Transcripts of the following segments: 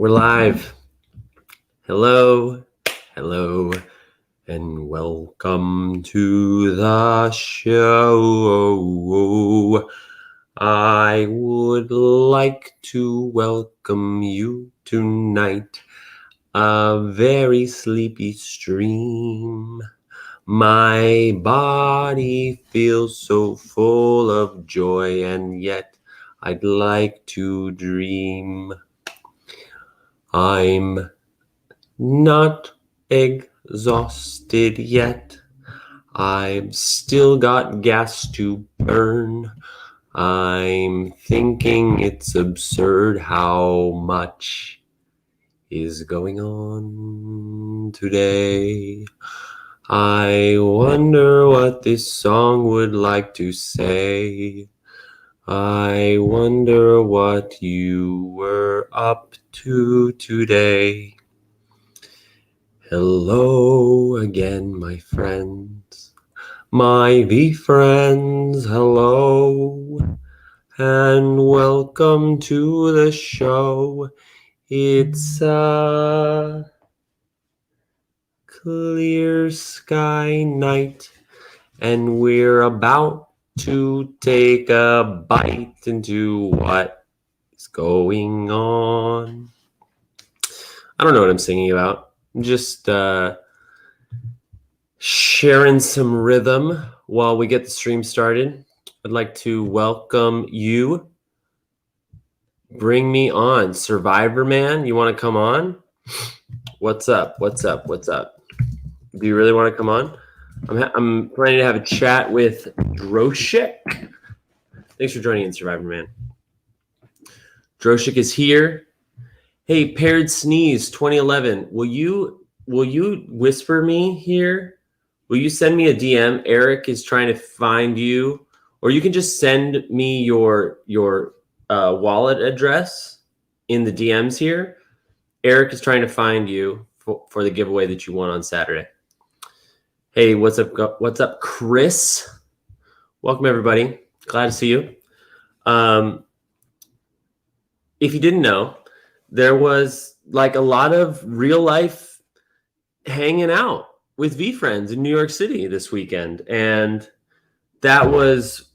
We're live. Hello, and welcome to the show. I would like to welcome you tonight. A very sleepy stream. My body feels so full of joy, and yet I'd like to dream. I'm not exhausted yet. I've still got gas to burn. I'm thinking it's absurd how much is going on today. I wonder what this song would like to say. I wonder what you were up to today. Hello again, my friends, my V friends, hello, and welcome to the show. It's a clear sky night, and we're about to take a bite into what is going on. I don't know what I'm singing about. I'm just sharing some rhythm while we get the stream started. I'd like to welcome you. Bring me on. Survivor Man, you want to come on? What's up? Do you really want to come on? I'm planning to have a chat with Droshik. Thanks for joining in, Survivor Man. Droshik is here. Hey, Paired Sneeze 2011. Will you whisper me here? Will you send me a DM? Eric is trying to find you, or you can just send me your wallet address in the DMs here. Eric is trying to find you for the giveaway that you won on Saturday. Hey, what's up, Chris? Welcome, everybody. Glad to see you. If you didn't know, there was like a lot of real life hanging out with V friends in New York City this weekend. And that was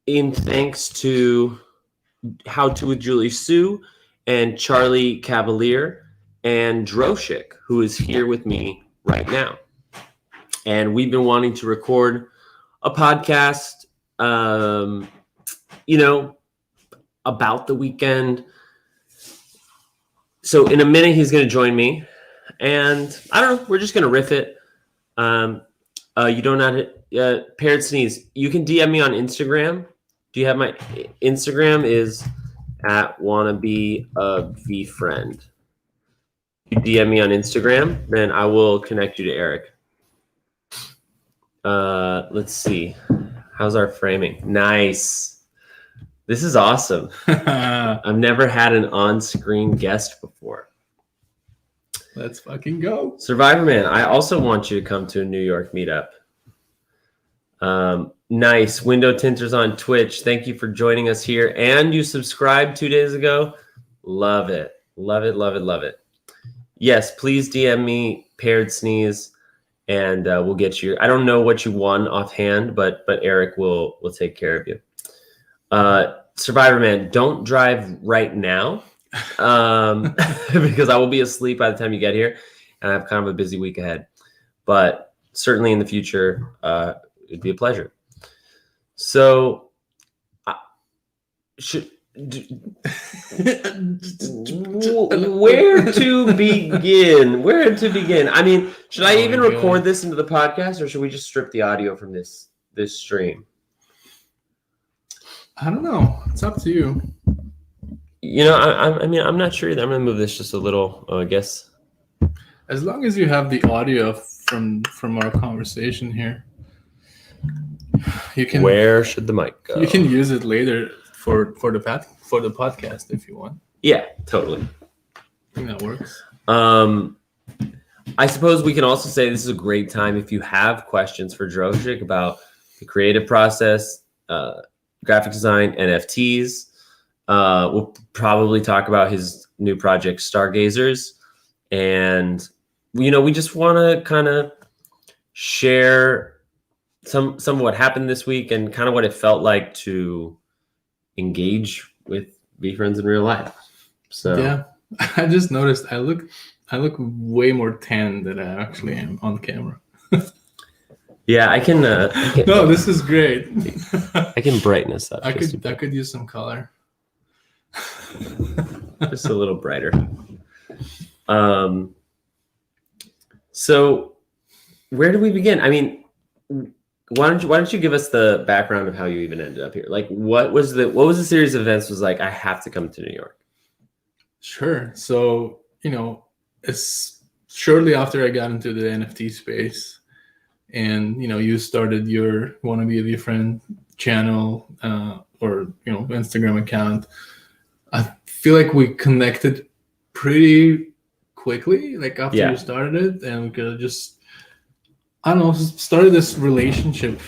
in thanks to How To with Julie Sue and Charlie Cavalier and Droshik, who is here with me right now. And we've been wanting to record a podcast, about the weekend. So in a minute, he's going to join me. And I don't know, we're just going to riff it. You don't know how to, Paired Sneeze, you can DM me on Instagram. Do you have my Instagram is at wannabevfriend. You DM me on Instagram, then I will connect you to Eric. Let's see. How's our framing? Nice. This is awesome. I've never had an on-screen guest before. Let's fucking go. Survivor Man, I also want you to come to a New York meetup. Nice. Window Tinters on Twitch. Thank you for joining us here. And you subscribed 2 days ago. Love it. Yes, please DM me, Paired Sneeze, and we'll get you. I don't know what you won offhand, but Eric will take care of you. Survivor Man, don't drive right now because I will be asleep by the time you get here, and I have kind of a busy week ahead. But certainly in the future, it'd be a pleasure. So, where to begin? I mean, should I even record this into the podcast, or should we just strip the audio from this stream? I don't know. It's up to you. You know, I'm not sure either. I'm gonna move this just a little. I guess. As long as you have the audio from our conversation here, you can. Where should the mic go? You can use it later for the podcast if you want. Yeah, totally. I think that works. I suppose we can also say this is a great time if you have questions for Droshik about the creative process, graphic design, NFTs, We'll probably talk about his new project, Stargazers. And, we just want to kind of share some of what happened this week and kind of what it felt like to engage with Be Friends in real life. So yeah, I just noticed I look way more tan than I actually am on camera. yeah, I can No, this is great. I can brighten this up. I could use some color. Just a little brighter. So where do we begin? I mean, why don't you give us the background of how you even ended up here? Like, what was the series of events was like, I have to come to New York? Sure. So, it's shortly after I got into the NFT space, and, you started your Wanna Be a V-Friend channel, or, Instagram account. I feel like we connected pretty quickly, like after you started it, and we could have just, I don't know, started this relationship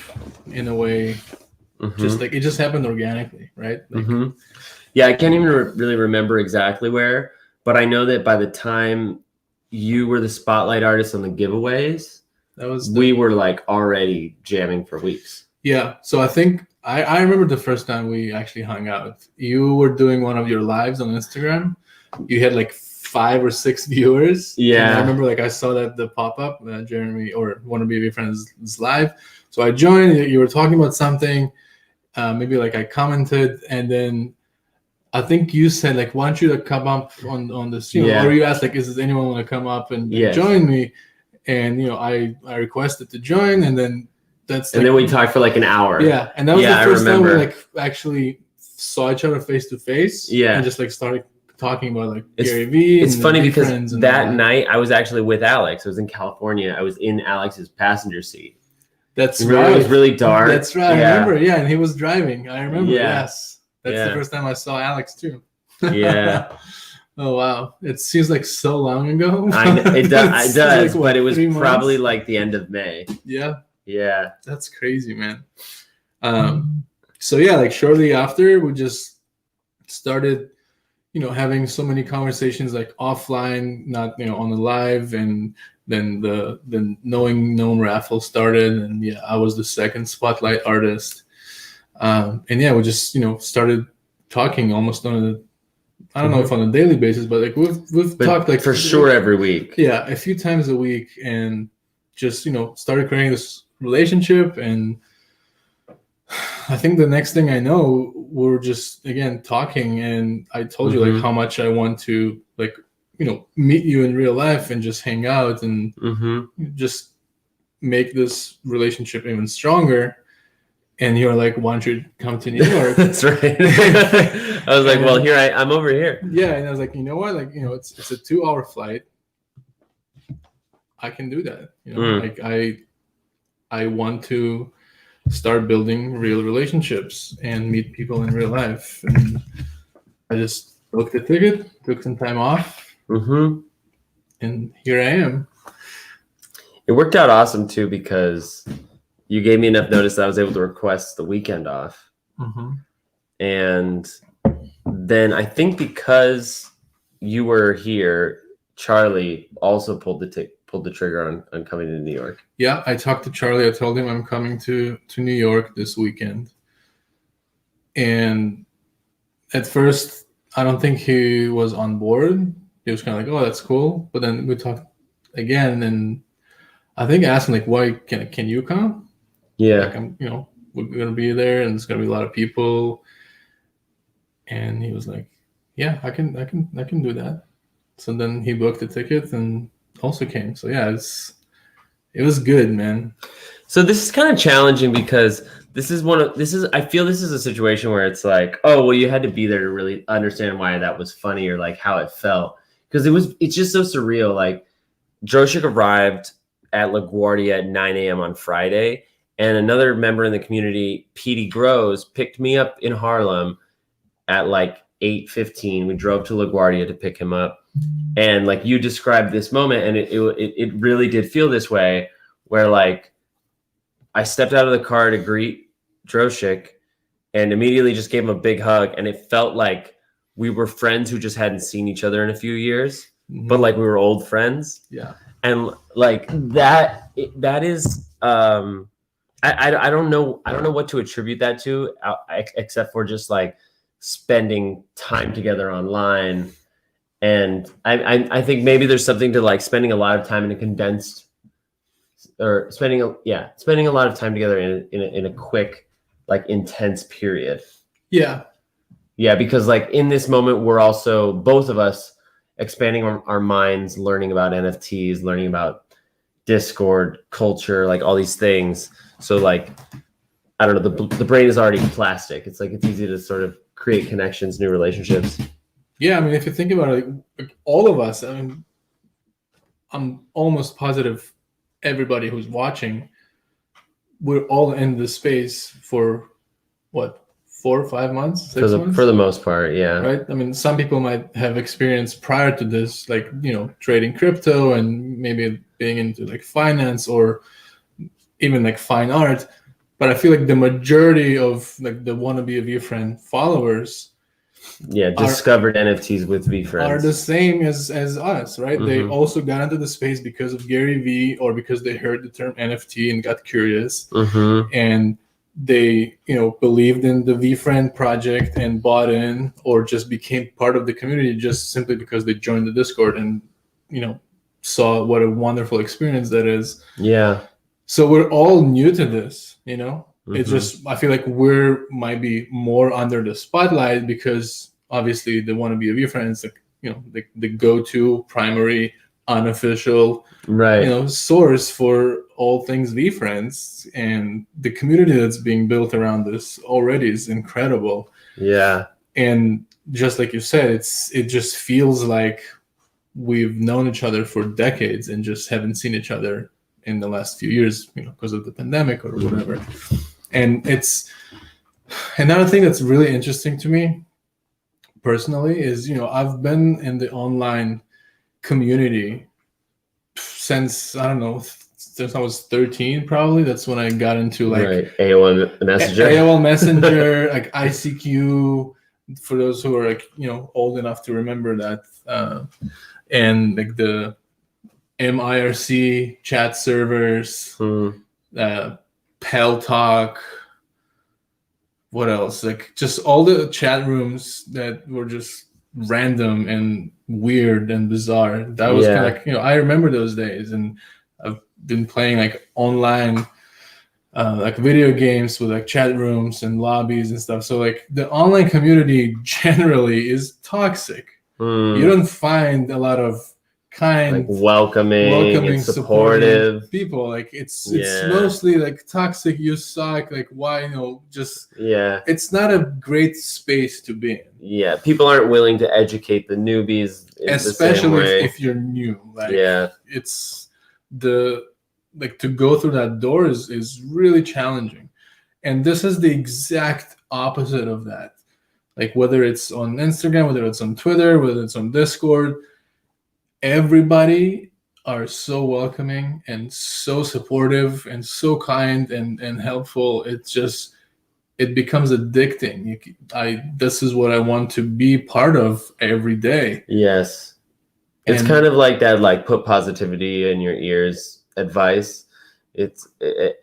in a way. Just like it just happened organically, right? Like, yeah, I can't even really remember exactly where, but I know that by the time you were the spotlight artist on the giveaways, we were like already jamming for weeks. Yeah, so I think I remember the first time we actually hung out. You were doing one of your lives on Instagram. You had like 5 or 6 viewers. Yeah, and I remember like I saw that the pop up, Jeremy or Wanna Be a Friends is live. So I joined. You were talking about something. Maybe like I commented, and then I think you said like, "Want you to come up on the stream?" Or you asked like, "Does anyone want to come up and join me?" And I requested to join, and then and then we talked for like an hour. Yeah, and that was the first time we like actually saw each other face to face. Yeah, and just like started talking about like Gary Vee. It's funny because that night I was actually with Alex. I was in California. I was in Alex's passenger seat. That's right. It was really dark. That's right. Yeah. I remember. Yeah, and he was driving. I remember. Yeah. Yes, that's the first time I saw Alex too. Yeah. Oh wow! It seems like so long ago. It does, like, but it was probably like the end of May. Yeah. Yeah. That's crazy, man. So yeah, like shortly after, we just started, having so many conversations like offline, not on the live, and then the known raffle started, and yeah, I was the second spotlight artist, and yeah, we just started talking almost on a, I don't know if on a daily basis, but like we've talked like for sure every week. Yeah, a few times a week, and just started creating this relationship. And I think the next thing I know, we're just again talking, and I told you like how much I want to like meet you in real life and just hang out and just make this relationship even stronger. And you were like, "Why don't you come to New York?" That's right. I was like, "Well, here I'm over here." Yeah, and I was like, "You know what? Like, it's a 2-hour flight. I can do that. Like I want to start building real relationships and meet people in real life." And I just booked a ticket, took some time off, and here I am. It worked out awesome too because you gave me enough notice that I was able to request the weekend off. And then I think because you were here, Charlie also pulled the trigger on coming to New York. Yeah, I talked to Charlie. I told him I'm coming to New York this weekend. And at first, I don't think he was on board. He was kind of like, "Oh, that's cool." But then we talked again, and I think I asked him like, "Why can you come?" Yeah, like we're gonna be there, and there's gonna be a lot of people. And he was like, "Yeah, I can do that." So then he booked the ticket and also came. So yeah, it was good, man. So this is kind of challenging because I feel this is a situation where it's like, oh, well, you had to be there to really understand why that was funny or like how it felt. Because it's just so surreal. Like Droshik arrived at LaGuardia at 9 a.m. on Friday, and another member in the community, Petey Grows, picked me up in Harlem at like 8:15. We drove to LaGuardia to pick him up. And like you described this moment, and it really did feel this way, where like I stepped out of the car to greet Droshik, and immediately just gave him a big hug. And it felt like we were friends who just hadn't seen each other in a few years, but like we were old friends. Yeah. And like that is, I don't know what to attribute that to, except for just like spending time together online. And I think maybe there's something to like spending a lot of time in a condensed, or spending a lot of time together in a quick, like intense period. Yeah. Yeah, because like in this moment, we're also both of us expanding our minds, learning about NFTs, learning about Discord culture, like all these things. So like, I don't know, the brain is already plastic. It's like, it's easy to sort of create connections, new relationships. Yeah, I mean, if you think about it, like all of us, I mean, I'm almost positive everybody who's watching, we're all in this space for what, 4 or 5 months, 6 months? For the most part, yeah. Right? I mean, some people might have experience prior to this, like, trading crypto and maybe being into like finance or even like fine art. But I feel like the majority of like the wannabe a VFriend followers discovered NFTs with VFriends are the same as us, right? Mm-hmm. They also got into the space because of Gary Vee or because they heard the term NFT and got curious. Mm-hmm. And they believed in the VFriend project and bought in, or just became part of the community just simply because they joined the Discord and saw what a wonderful experience that is. Yeah. So we're all new to this, Mm-hmm. It's just, I feel like we're might be more under the spotlight because obviously the wannabe a VFriend is like the go-to primary unofficial source for all things VFriends, and the community that's being built around this already is incredible. Yeah. And just like you said, it just feels like we've known each other for decades and just haven't seen each other in the last few years, because of the pandemic or whatever. And it's another thing that's really interesting to me personally is, I've been in the online community since, I don't know, since I was 13, probably. That's when I got into like AOL Messenger, like ICQ, for those who are like, old enough to remember that, and like the MIRC chat servers, Pal Talk, what else? Like just all the chat rooms that were just random and weird and bizarre. That was kind of like, I remember those days, and I've been playing like online like video games with like chat rooms and lobbies and stuff. So like the online community generally is toxic. You don't find a lot of kind, like welcoming and supportive people. Like it's mostly like toxic, you suck, like why, just it's not a great space to be in. Yeah, people aren't willing to educate the newbies, especially if you're new. Like it's like to go through that door is really challenging. And this is the exact opposite of that. Like whether it's on Instagram, whether it's on Twitter, whether it's on Discord, everybody are so welcoming and so supportive and so kind and helpful. It's just, it becomes addicting. This is what I want to be part of every day. Yes. It's kind of like that, like put positivity in your ears advice.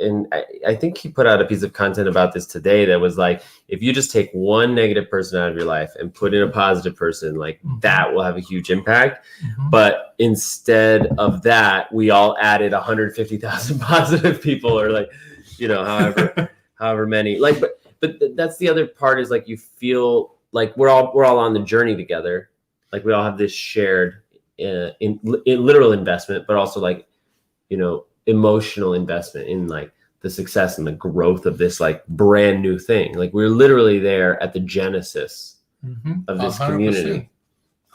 And I think he put out a piece of content about this today that was like, if you just take one negative person out of your life and put in a positive person, like that will have a huge impact. But instead of that, we all added 150,000 positive people, or like, however many. Like, but that's the other part, is like you feel like we're all on the journey together. Like we all have this shared in literal investment, but also like, emotional investment in like the success and the growth of this like brand new thing. Like we're literally there at the genesis of this 100%. Community.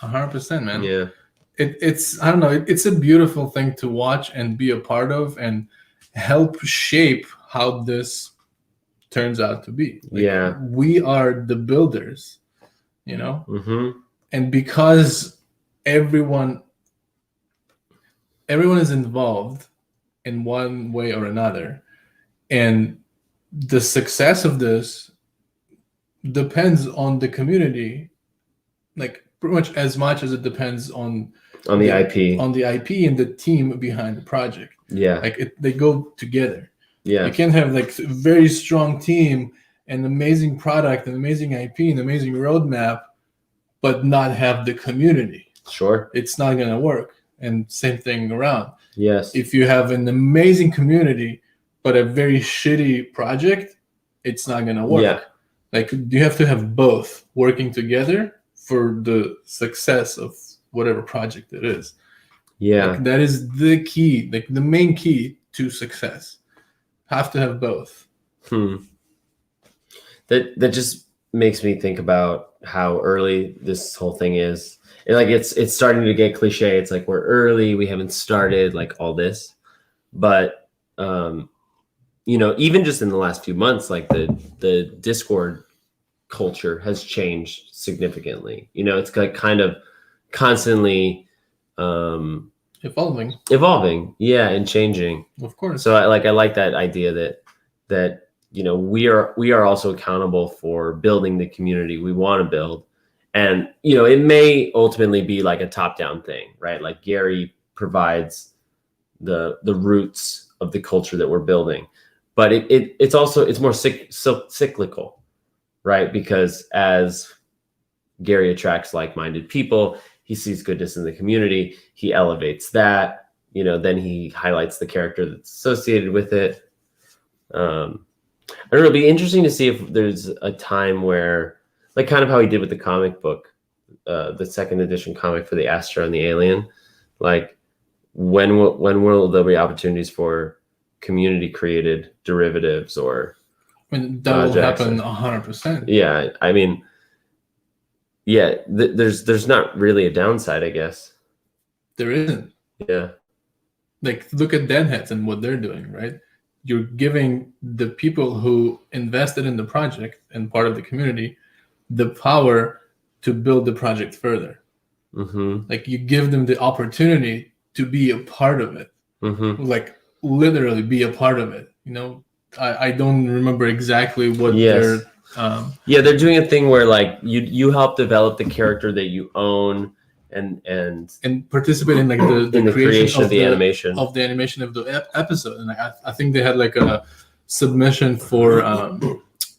100%, man. Yeah. It's I don't know. It's a beautiful thing to watch and be a part of and help shape how this turns out to be. Like, we are the builders, and because everyone is involved in one way or another, and the success of this depends on the community, like pretty much as it depends on the IP. On the IP and the team behind the project. Yeah. Like they go together. Yeah. You can't have like a very strong team, an amazing product, an amazing IP, an amazing roadmap, but not have the community. Sure. It's not going to work. And same thing around. Yes. If you have an amazing community, but a very shitty project, it's not going to work. Yeah. Like you have to have both working together for the success of whatever project it is. Yeah. Like that is the key, like the main key to success. Have to have both. That just makes me think about how early this whole thing is. And like it's starting to get cliche. It's like we're early, we haven't started, like all this. But you know, even just in the last few months, like the Discord culture has changed significantly. You know, it's like kind of constantly evolving, yeah, and changing, of course. So I like that idea that you know, we are also accountable for building the community we want to build. And you know, it may ultimately be like a top-down thing, right? Like Gary provides the roots of the culture that we're building, but it's also more cyclical, right? Because as Gary attracts like-minded people, he sees goodness in the community, he elevates that, you know, then he highlights the character that's associated with it. I don't know, it'd be interesting to see if there's a time where, like kind of how he did with the comic book, the second edition comic for the Astra and the Alien, like when will there be opportunities for community created derivatives or that will happen 100%. Yeah, I mean, yeah, there's not really a downside, I guess. There isn't. Yeah. Like look at Deadheads and what they're doing, right? You're giving the people who invested in the project and part of the community the power to build the project further. Like you give them the opportunity to be a part of it, like literally be a part of it. You know, I don't remember exactly what they're. Yeah, they're doing a thing where like you help develop the character that you own and participate in like the creation of the animation of the episode. And I think they had like a submission for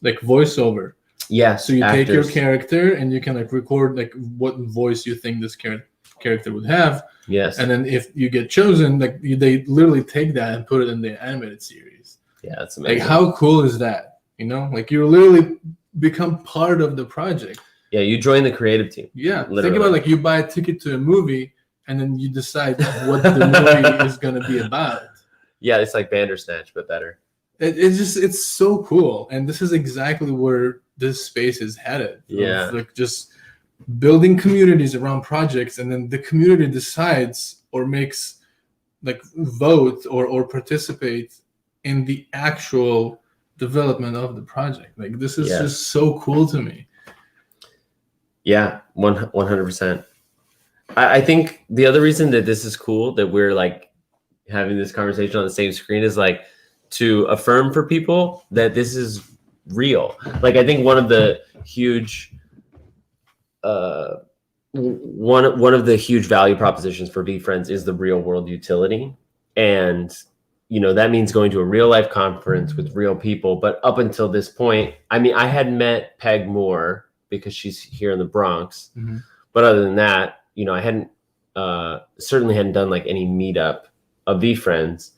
like voiceover. Yeah. So you take your character and you can like record like what voice you think this character would have. Yes. And then if you get chosen, like they literally take that and put it in the animated series. Yeah, that's amazing. Like how cool is that? You know, like you literally become part of the project. Yeah, you join the creative team. Yeah, literally. Think about like you buy a ticket to a movie and then you decide what the movie is going to be about. Yeah, it's like Bandersnatch, but better. It's so cool. And this is exactly where this space is headed. Yeah. Like just building communities around projects, and then the community decides or makes like vote or participate in the actual development of the project. Like this is just so cool to me. Yeah, 100%. I think the other reason that this is cool, that we're like having this conversation on the same screen, is like to affirm for people that this is real. Like I think one of the huge one of the huge value propositions for VeeFriends is the real world utility. And you know, that means going to a real life conference with real people. But up until this point, I mean, I had met Peg Moore because she's here in the Bronx. But other than that, you know, I hadn't certainly hadn't done like any meetup of VeeFriends.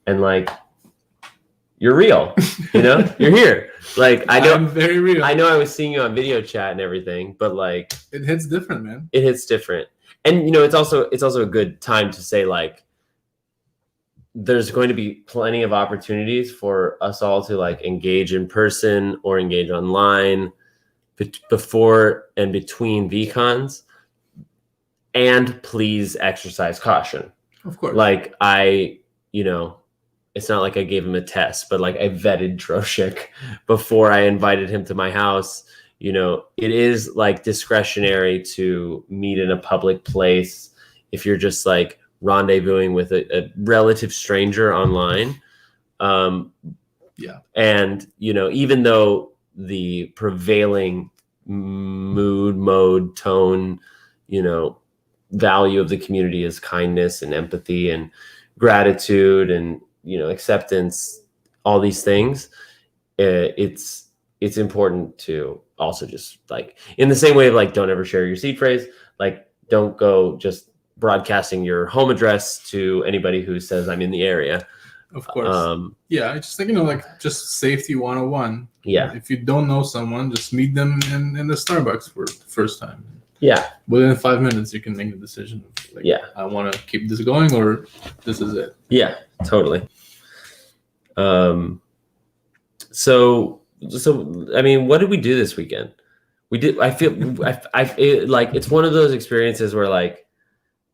And like, you're real, you know, you're here. Like I know, I'm very real. I know I was seeing you on video chat and everything, but like it hits different, man. It hits different. And you know, it's also a good time to say like there's going to be plenty of opportunities for us all to like engage in person or engage online before and between VCons. And please exercise caution. Of course. Like you know, it's not like I gave him a test, but like I vetted Droshik before I invited him to my house. You know, it is like discretionary to meet in a public place if you're just like rendezvousing with a relative stranger online. Yeah. And, you know, even though the prevailing mood, mode, tone, value of the community is kindness and empathy and gratitude and acceptance, all these things. It's important to also just like, in the same way of like, don't ever share your seed phrase, like don't go just broadcasting your home address to anybody who says I'm in the area. Of course. Yeah, I just think, like just safety 101. Yeah. If you don't know someone, just meet them in the Starbucks for the first time. Yeah. Within 5 minutes, you can make the decision. Like, yeah. I want to keep this going, or this is it. Yeah, totally. So I mean, what did we do this weekend? I feel like it's one of those experiences where like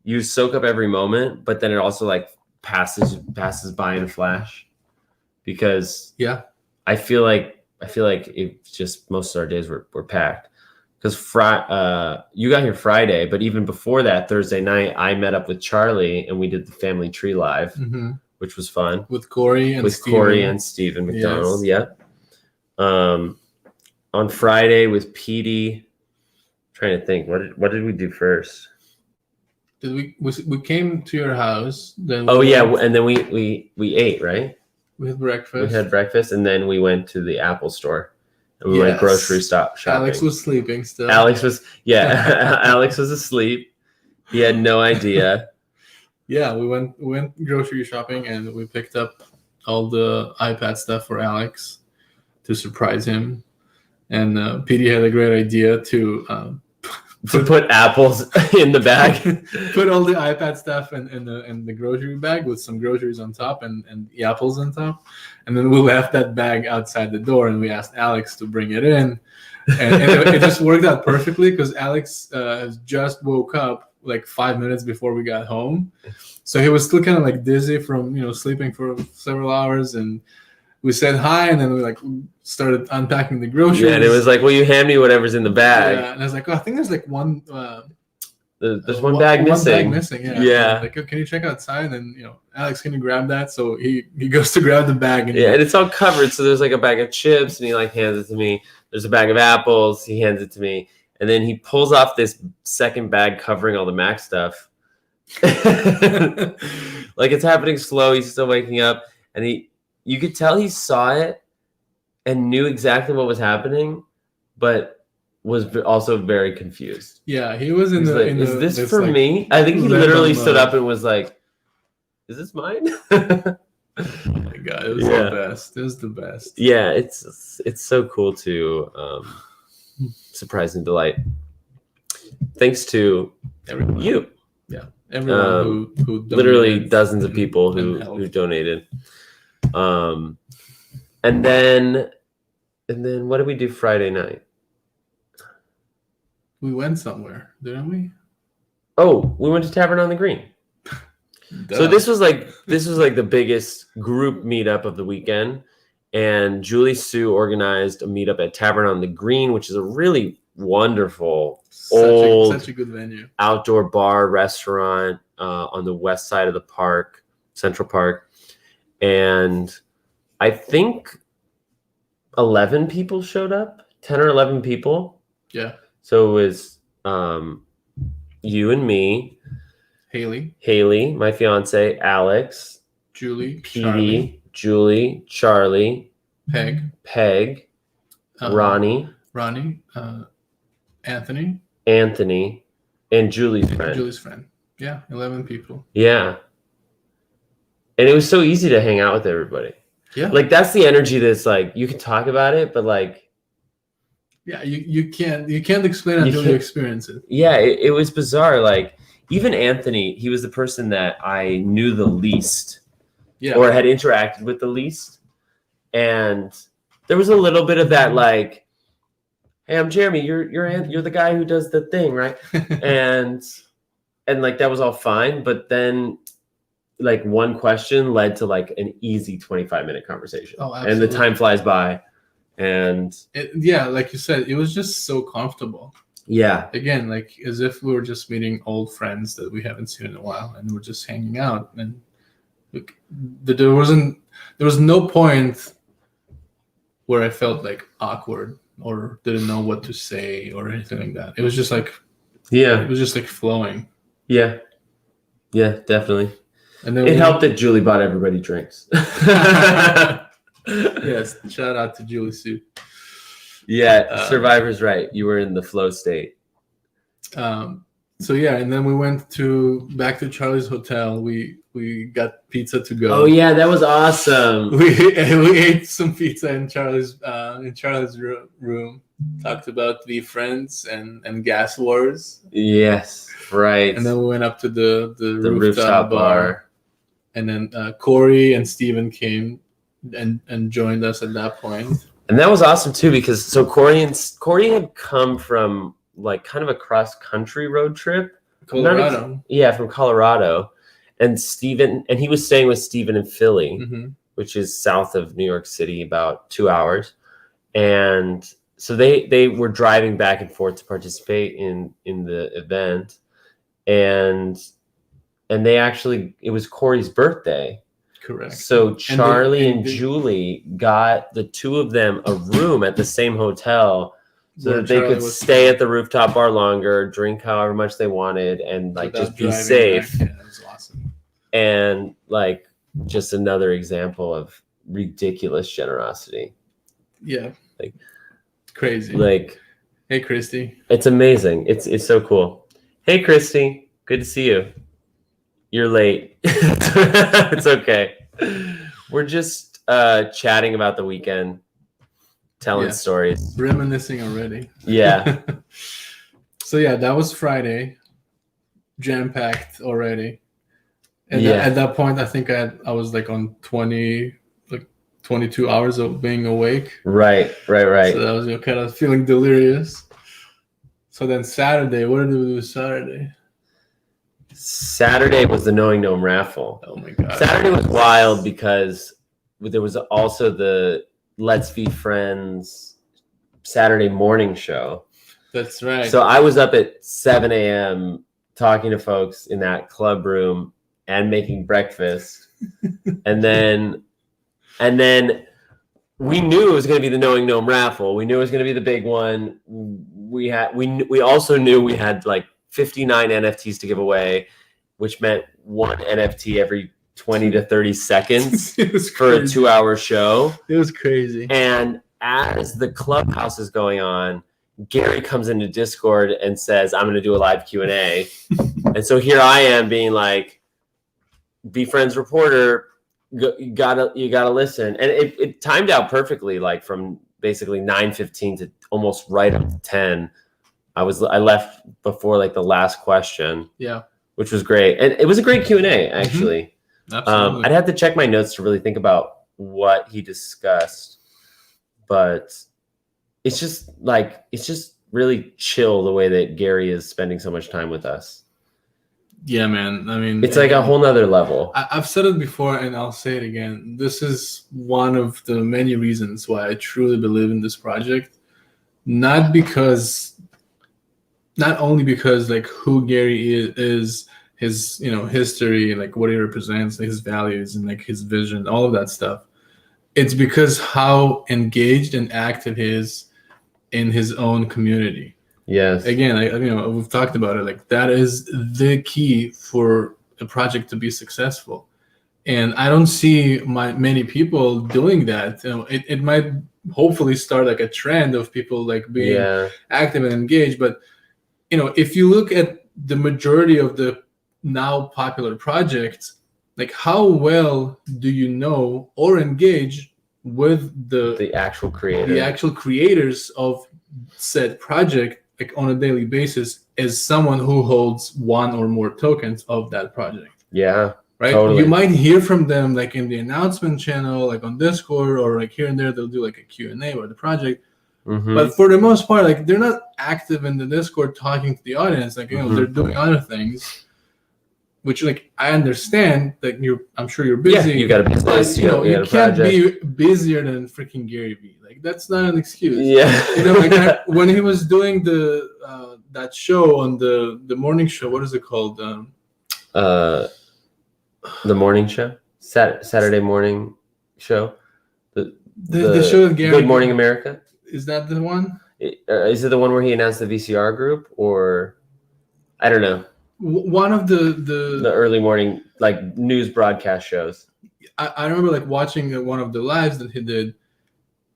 you soak up every moment, but then it also like passes by in a flash, because I feel like it's just most of our days were packed, because you got here Friday, but even before that, Thursday night, I met up with Charlie and we did the family tree live, which was fun with Corey and Steven McDonald. Yes. Yeah. On Friday with Petey. Trying to think, what did we do first? We came to your house. Then and then we ate, right? We had breakfast. We had breakfast, and then we went to the Apple store, and we went grocery shopping. Alex was sleeping still. Alex was asleep. He had no idea. Yeah, we went grocery shopping, and we picked up all the iPad stuff for Alex to surprise him. And Petey had a great idea to put apples in the bag. Put all the iPad stuff in the grocery bag with some groceries on top and the apples on top. And then we left that bag outside the door, and we asked Alex to bring it in. And it just worked out perfectly, because Alex has just woke up like 5 minutes before we got home. So he was still kind of like dizzy from, sleeping for several hours. And we said hi, and then we like started unpacking the groceries. Yeah, and it was like, "Will you hand me whatever's in the bag?" Yeah, and I was like, "Oh, I think there's like one." There's one bag missing. Yeah. Like, oh, can you check outside? And Alex, can you grab that? So he goes to grab the bag, and and it's all covered. So there's like a bag of chips, and he like hands it to me. There's a bag of apples. He hands it to me, and then he pulls off this second bag covering all the Mac stuff. Like, it's happening slow. He's still waking up, and you could tell he saw it and knew exactly what was happening, but was also very confused. Yeah, he was in is this for me? I think he literally stood up and was like, "Is this mine?" Oh my God, it was the best. It was the best. Yeah, it's so cool to surprise and delight. Thanks to everyone. You. Yeah, everyone who literally dozens of people who donated. And then what did we do Friday night? We went somewhere, didn't we? Oh, we went to Tavern on the Green. So this was like the biggest group meetup of the weekend, and Julie Sue organized a meetup at Tavern on the Green, which is a really wonderful such a good venue, outdoor bar restaurant on the west side of the park, Central Park. And I think 11 people showed up, 10 or 11 people. Yeah. So it was you and me, Haley, my fiance, Alex, Julie, Petey, Julie, Charlie, Peg, Ronnie, Anthony, and Julie's friend. Yeah, 11 people. Yeah. And it was so easy to hang out with everybody. Yeah. Like, that's the energy that's like, you can talk about it, but like, yeah, you can't explain it until you experience it. Yeah, it was bizarre. Like, even Anthony, he was the person that I knew the least, or had interacted with the least. And there was a little bit of that, like, "Hey, I'm Jeremy. You're the guy who does the thing, right?" and like, that was all fine. But then, like, one question led to like an easy 25-minute conversation. Oh, absolutely. And the time flies by. And like you said, it was just so comfortable. Yeah. Again, like as if we were just meeting old friends that we haven't seen in a while, and we're just hanging out. And there was no point where I felt like awkward or didn't know what to say or anything like that. It was just like flowing. Yeah, definitely. And then it helped that Julie bought everybody drinks. Yes, shout out to Julie Sue. Yeah, Survivor's right. You were in the flow state. So yeah, and then we went back to Charlie's hotel. We got pizza to go. Oh yeah, that was awesome. We ate some pizza in Charlie's room. Talked about the Friends and gas wars. Yes, right. And then we went up to the rooftop bar. And then Corey and Steven came and joined us at that point. And that was awesome too, because so Corey had come from like kind of a cross country road trip. Colorado. From Colorado. And Steven, and he was staying with Steven in Philly, which is south of New York City, about 2 hours. And so they were driving back and forth to participate in the event. And they actually, it was Corey's birthday. Correct. So Charlie and Julie got the two of them a room at the same hotel so that they could stay at the rooftop bar longer, drink however much they wanted, and like just be safe. Yeah, that was awesome. And like just another example of ridiculous generosity. Yeah. Like crazy. Like, hey Christy. It's amazing. It's so cool. Hey Christy, good to see you. You're late. It's okay. We're just chatting about the weekend, telling stories. Reminiscing already. Yeah. So yeah, that was Friday. Jam-packed already. And at that point, I think I was like on 22 hours of being awake. Right. So that was kind of feeling delirious. So then Saturday, what did we do Saturday? Saturday was the Knowing Gnome raffle. Oh my God. Saturday was wild because there was also the Let's Be Friends Saturday morning show. That's right. So I was up at 7 a.m. talking to folks in that club room and making breakfast. and then we knew it was going to be the Knowing Gnome raffle. We knew it was going to be the big one. We also knew we had like 59 NFTs to give away, which meant one NFT every 20 to 30 seconds for a 2-hour show. It was crazy. And as the clubhouse is going on, Gary comes into Discord and says, I'm going to do a live Q&A. And so here I am being like, Be Friends reporter, you gotta listen. And it timed out perfectly, like from basically 9:15 to almost right up to 10. I left before like the last question. Yeah. Which was great. And it was a great Q&A, actually. Absolutely. I'd have to check my notes to really think about what he discussed. But it's just really chill the way that Gary is spending so much time with us. Yeah, man. I mean, it's like a whole nother level. I've said it before and I'll say it again. This is one of the many reasons why I truly believe in this project. Not only because like who Gary is, his history, like what he represents, like, his values and like his vision, all of that stuff. It's because how engaged and active he is in his own community. Yes. Again, we've talked about it. Like that is the key for a project to be successful. And I don't see many people doing that. It might hopefully start like a trend of people like being active and engaged. But if you look at the majority of the now popular projects, like how well do you know or engage with the actual creators of said project, like on a daily basis, as someone who holds one or more tokens of that project? Yeah. Right. Totally. You might hear from them like in the announcement channel, like on Discord, or like here and there, they'll do like a Q&A about the project. Mm-hmm. But for the most part, like they're not active in the Discord talking to the audience. Like, they're doing other things, which like I understand that I'm sure you're busy. Yeah, you got a business. You can't be busier than freaking Gary Vee. Like that's not an excuse. Yeah. When he was doing that show on the morning show, what is it called? The morning show, Saturday morning show, the The show with Gary. Good Morning America. Is that the one? Is it the one where he announced the VCR group, or I don't know? One of the early morning like news broadcast shows. I remember like watching one of the lives that he did,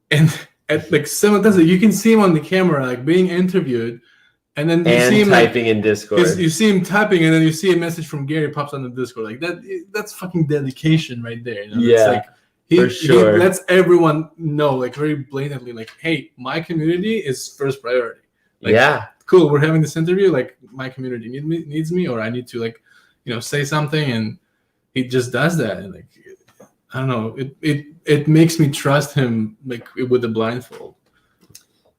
and at like sometimes you can see him on the camera like being interviewed, and then you see him typing in Discord. You see him typing, and then you see a message from Gary pops on the Discord. Like that's fucking dedication right there. You know? Yeah, it's like for sure. He lets everyone know like very blatantly, like, hey, my community is first priority. Like, yeah, cool. We're having this interview. Like my community needs me, or I need to like, say something, and he just does that. And like, I don't know. It makes me trust him like with the blindfold.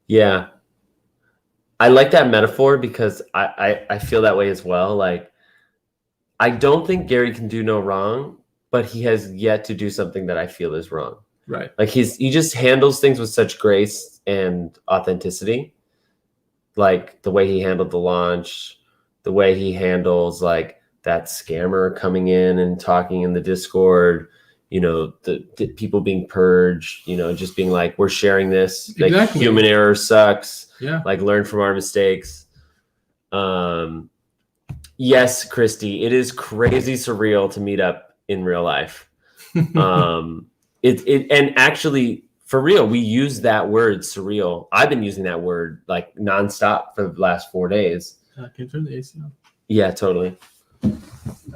Yeah. I like that metaphor because I feel that way as well. Like, I don't think Gary can do no wrong, but he has yet to do something that I feel is wrong. Right. Like he just handles things with such grace and authenticity. Like the way he handled the launch, the way he handles like that scammer coming in and talking in the Discord, the people being purged, just being like, we're sharing this. Like, exactly. Human error sucks. Yeah. Like, learn from our mistakes. Yes, Christy, it is crazy surreal to meet up in real life. And actually, for real, we use that word surreal. I've been using that word like nonstop for the last 4 days. Can you turn the AC on? Yeah, totally.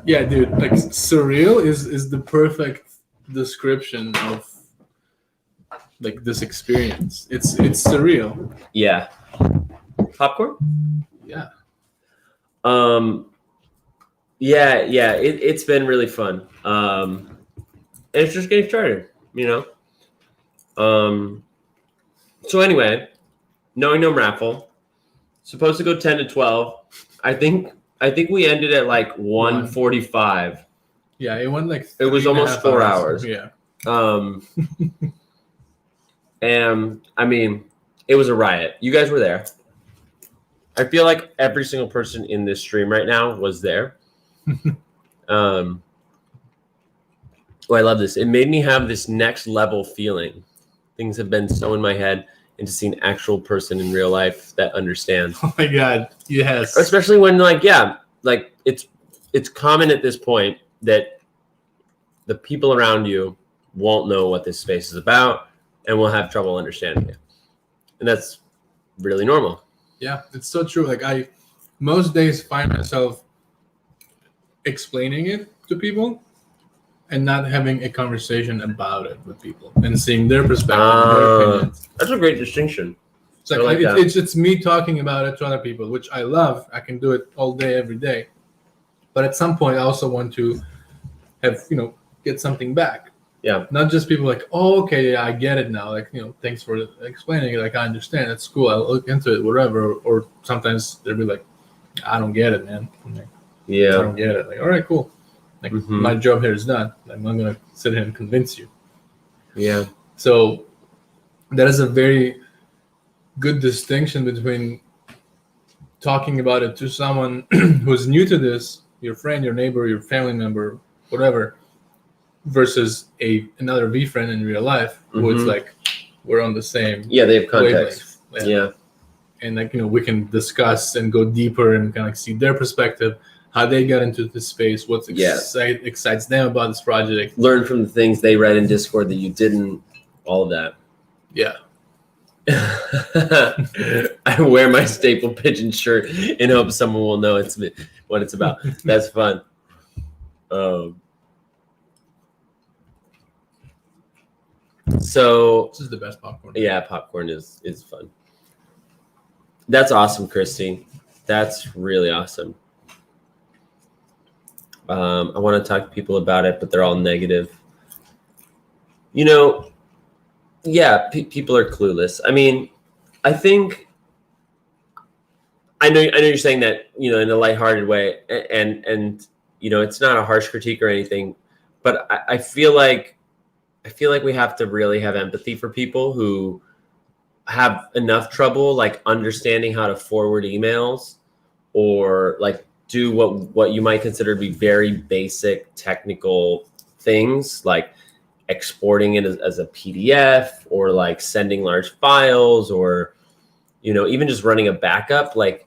Yeah, dude, like surreal is the perfect description of like this experience. It's surreal. Yeah. Popcorn? Yeah. Yeah, it's been really fun. And it's just getting started, So anyway, knowing no raffle, supposed to go 10 to 12. I think we ended at like 1:45. Yeah, it went like it was almost 4 hours. Yeah. And I mean, it was a riot. You guys were there. I feel like every single person in this stream right now was there. Oh, I love this. It made me have this next level feeling. Things have been so in my head, and to see an actual person in real life that understands. Oh my God, yes. Especially when it's common at this point that the people around you won't know what this space is about and will have trouble understanding it. And that's really normal. Yeah, it's so true. Like I most days find myself explaining it to people and not having a conversation about it with people and seeing their perspective, their opinions. That's a great distinction. It's like it's me talking about it to other people, which I love. I can do it all day, every day. But at some point, I also want to have, get something back. Yeah. Not just people like, oh, okay, yeah, I get it now. Like, thanks for explaining it. Like, I understand. That's cool. I'll look into it, whatever. Or sometimes they'll be like, I don't get it, man. I'm like, yeah. I don't get it. Like, all right, cool. Like, my job here is done. I'm not going to sit here and convince you. Yeah. So that is a very good distinction between talking about it to someone who's new to this, your friend, your neighbor, your family member, whatever, versus another V friend in real life who it's like we're on the same they have context. Yeah. And like we can discuss and go deeper and kind of see their perspective, how they got into this space, what excites them about this project, learn from the things they read in Discord that you didn't, all of that. Yeah. I wear my staple pigeon shirt in hopes someone will know what it's about. That's fun. So this is the best popcorn. Yeah, popcorn is fun. That's awesome, Christy. That's really awesome. I want to talk to people about it, but they're all negative. People are clueless. I mean, I think I know you're saying that, in a lighthearted way, and it's not a harsh critique or anything, but I feel like we have to really have empathy for people who have enough trouble like understanding how to forward emails or like do what you might consider to be very basic technical things like exporting it as a PDF, or like sending large files, or, you know, even just running a backup. Like,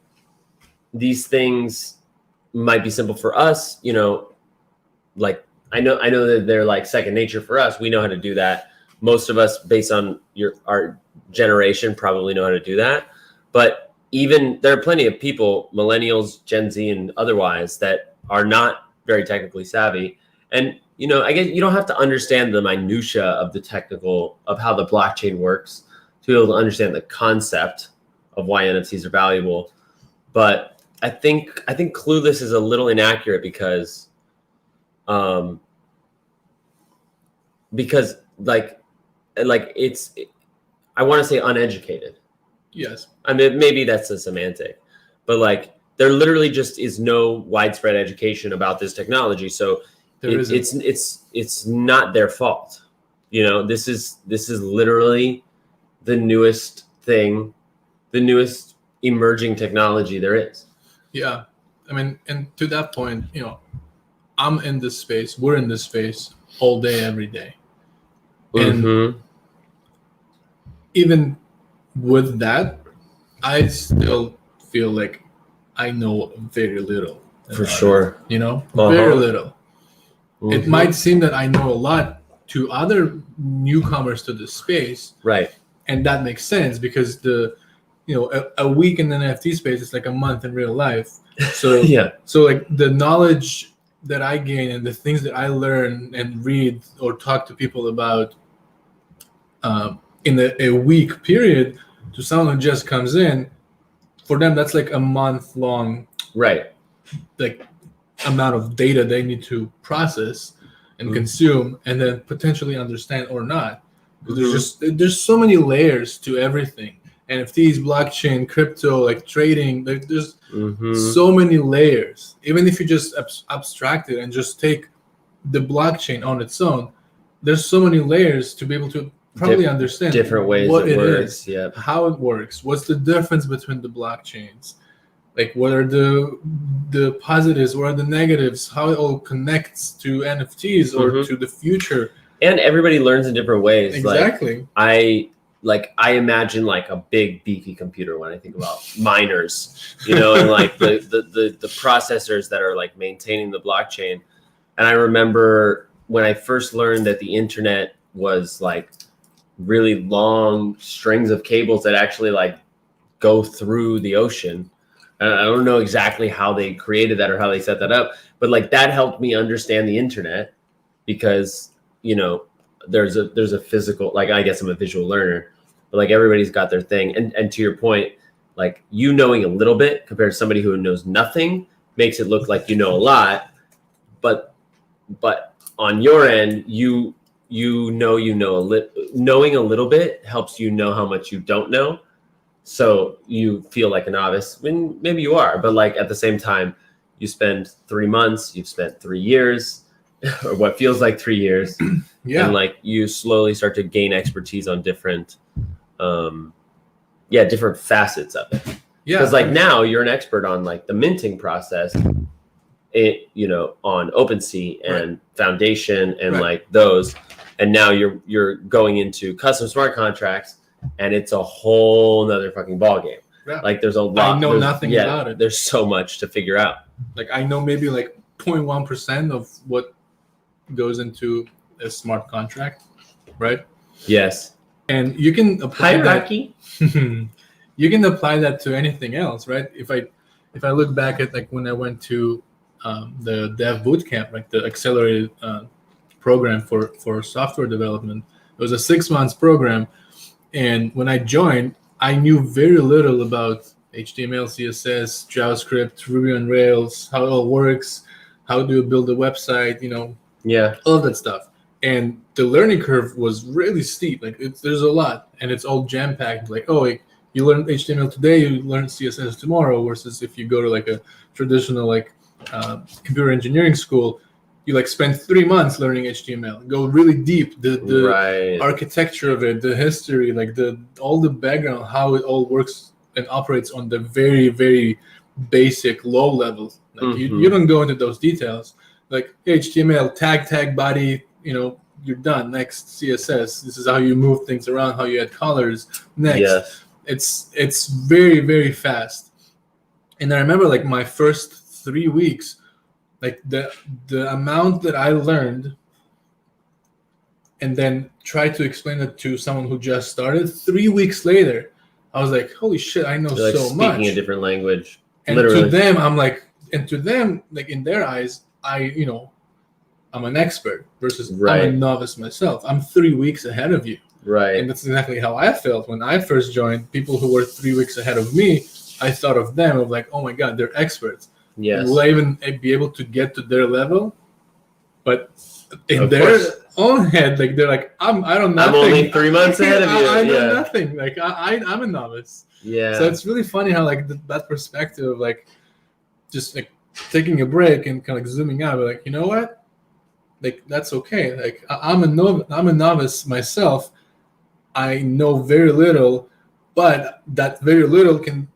these things might be simple for us, you know, like I know that they're like second nature for us. We know how to do that. Most of us, based on our generation, probably know how to do that. But even there are plenty of people, millennials, Gen Z, and otherwise, that are not very technically savvy. And, you know, I guess you don't have to understand the minutia of the technical, of how the blockchain works to be able to understand the concept of why NFTs are valuable. But I think Clueless is a little inaccurate because like it's, I want to say uneducated. Yes. I mean, maybe that's a semantic, but like there literally just is no widespread education about this technology. So it's not their fault. You know, this is literally the newest thing, the newest emerging technology there is. Yeah. I mean, and to that point, you know, I'm in this space, we're in this space all day, every day. And even with that, I still feel like I know very little. For sure. You know, very little. It might seem that I know a lot to other newcomers to this space. Right. And that makes sense because a week in the NFT space is like a month in real life. So yeah. So like the knowledge that I gain and the things that I learn and read or talk to people about in a week period, to someone who just comes in, for them that's like a month long, right, like amount of data they need to process and consume and then potentially understand or not. There's so many layers to everything. NFTs, blockchain, crypto, like trading, there's so many layers. Even if you just abstract it and just take the blockchain on its own, there's so many layers to be able to probably understand different ways what it works, is, how it works, what's the difference between the blockchains, like what are the positives, what are the negatives, how it all connects to NFTs or to the future. And everybody learns in different ways. Exactly. I imagine like a big beefy computer when I think about miners, you know, and like the processors that are like maintaining the blockchain. And I remember when I first learned that the internet was like really long strings of cables that actually like go through the ocean. And I don't know exactly how they created that or how they set that up, but like that helped me understand the internet because, you know, there's a physical, like, I guess I'm a visual learner, but like everybody's got their thing. And to your point, like you knowing a little bit compared to somebody who knows nothing makes it look like you know a lot, but on your end, knowing a little bit helps you know how much you don't know. So you feel like a novice when maybe you are, but like at the same time, you spend 3 months, you've spent 3 years, or what feels like 3 years. Yeah. And like you slowly start to gain expertise on different different facets of it. Yeah. Because like now you're an expert on like the minting process, on OpenSea and Foundation and like those. And now you're going into custom smart contracts, and it's a whole nother fucking ballgame. Yeah. Like there's a lot. I know nothing about it. There's so much to figure out. Like I know maybe like 0.1% of what goes into a smart contract, right? Yes. And you can apply hierarchy. You can apply that to anything else, right? If I look back at like when I went to the Dev Bootcamp, like the accelerated program for software development, it was a 6 months program, and when I joined, I knew very little about HTML, CSS, JavaScript, Ruby on Rails, how it all works, how do you build a website, all of that stuff. And the learning curve was really steep. Like there's a lot, and it's all jam packed. Like, you learn HTML today, you learn CSS tomorrow. Versus if you go to like a traditional like computer engineering school, you like spend 3 months learning HTML, go really deep, the architecture of it, the history, like all the background, how it all works and operates on the very, very basic low level. Like you don't go into those details. Like HTML, tag body, you're done. Next, CSS. This is how you move things around, how you add colors. Next. Yes. It's very, very fast. And I remember like my first 3 weeks, like the amount that I learned and then try to explain it to someone who just started 3 weeks later, I was like, holy shit, I know You're like so much. speaking a different language. And literally. to them, I'm like, and to them, like in their eyes, I'm an expert versus Right. I'm a novice myself. I'm 3 weeks ahead of you. Right. And that's exactly how I felt when I first joined. People who were 3 weeks ahead of me, I thought of them of like, oh my God, they're experts. Yes. Will I even be able to get to their level? But in Of their course. own head, like they're like, I don't know. I'm only 3 months ahead of you. I know Yeah. nothing. Like I'm a novice. Yeah. So it's really funny how like that perspective of like just like taking a break and kind of like zooming out, but like, you know what? Like that's okay. Like I'm a novice myself. I know very little, but that very little can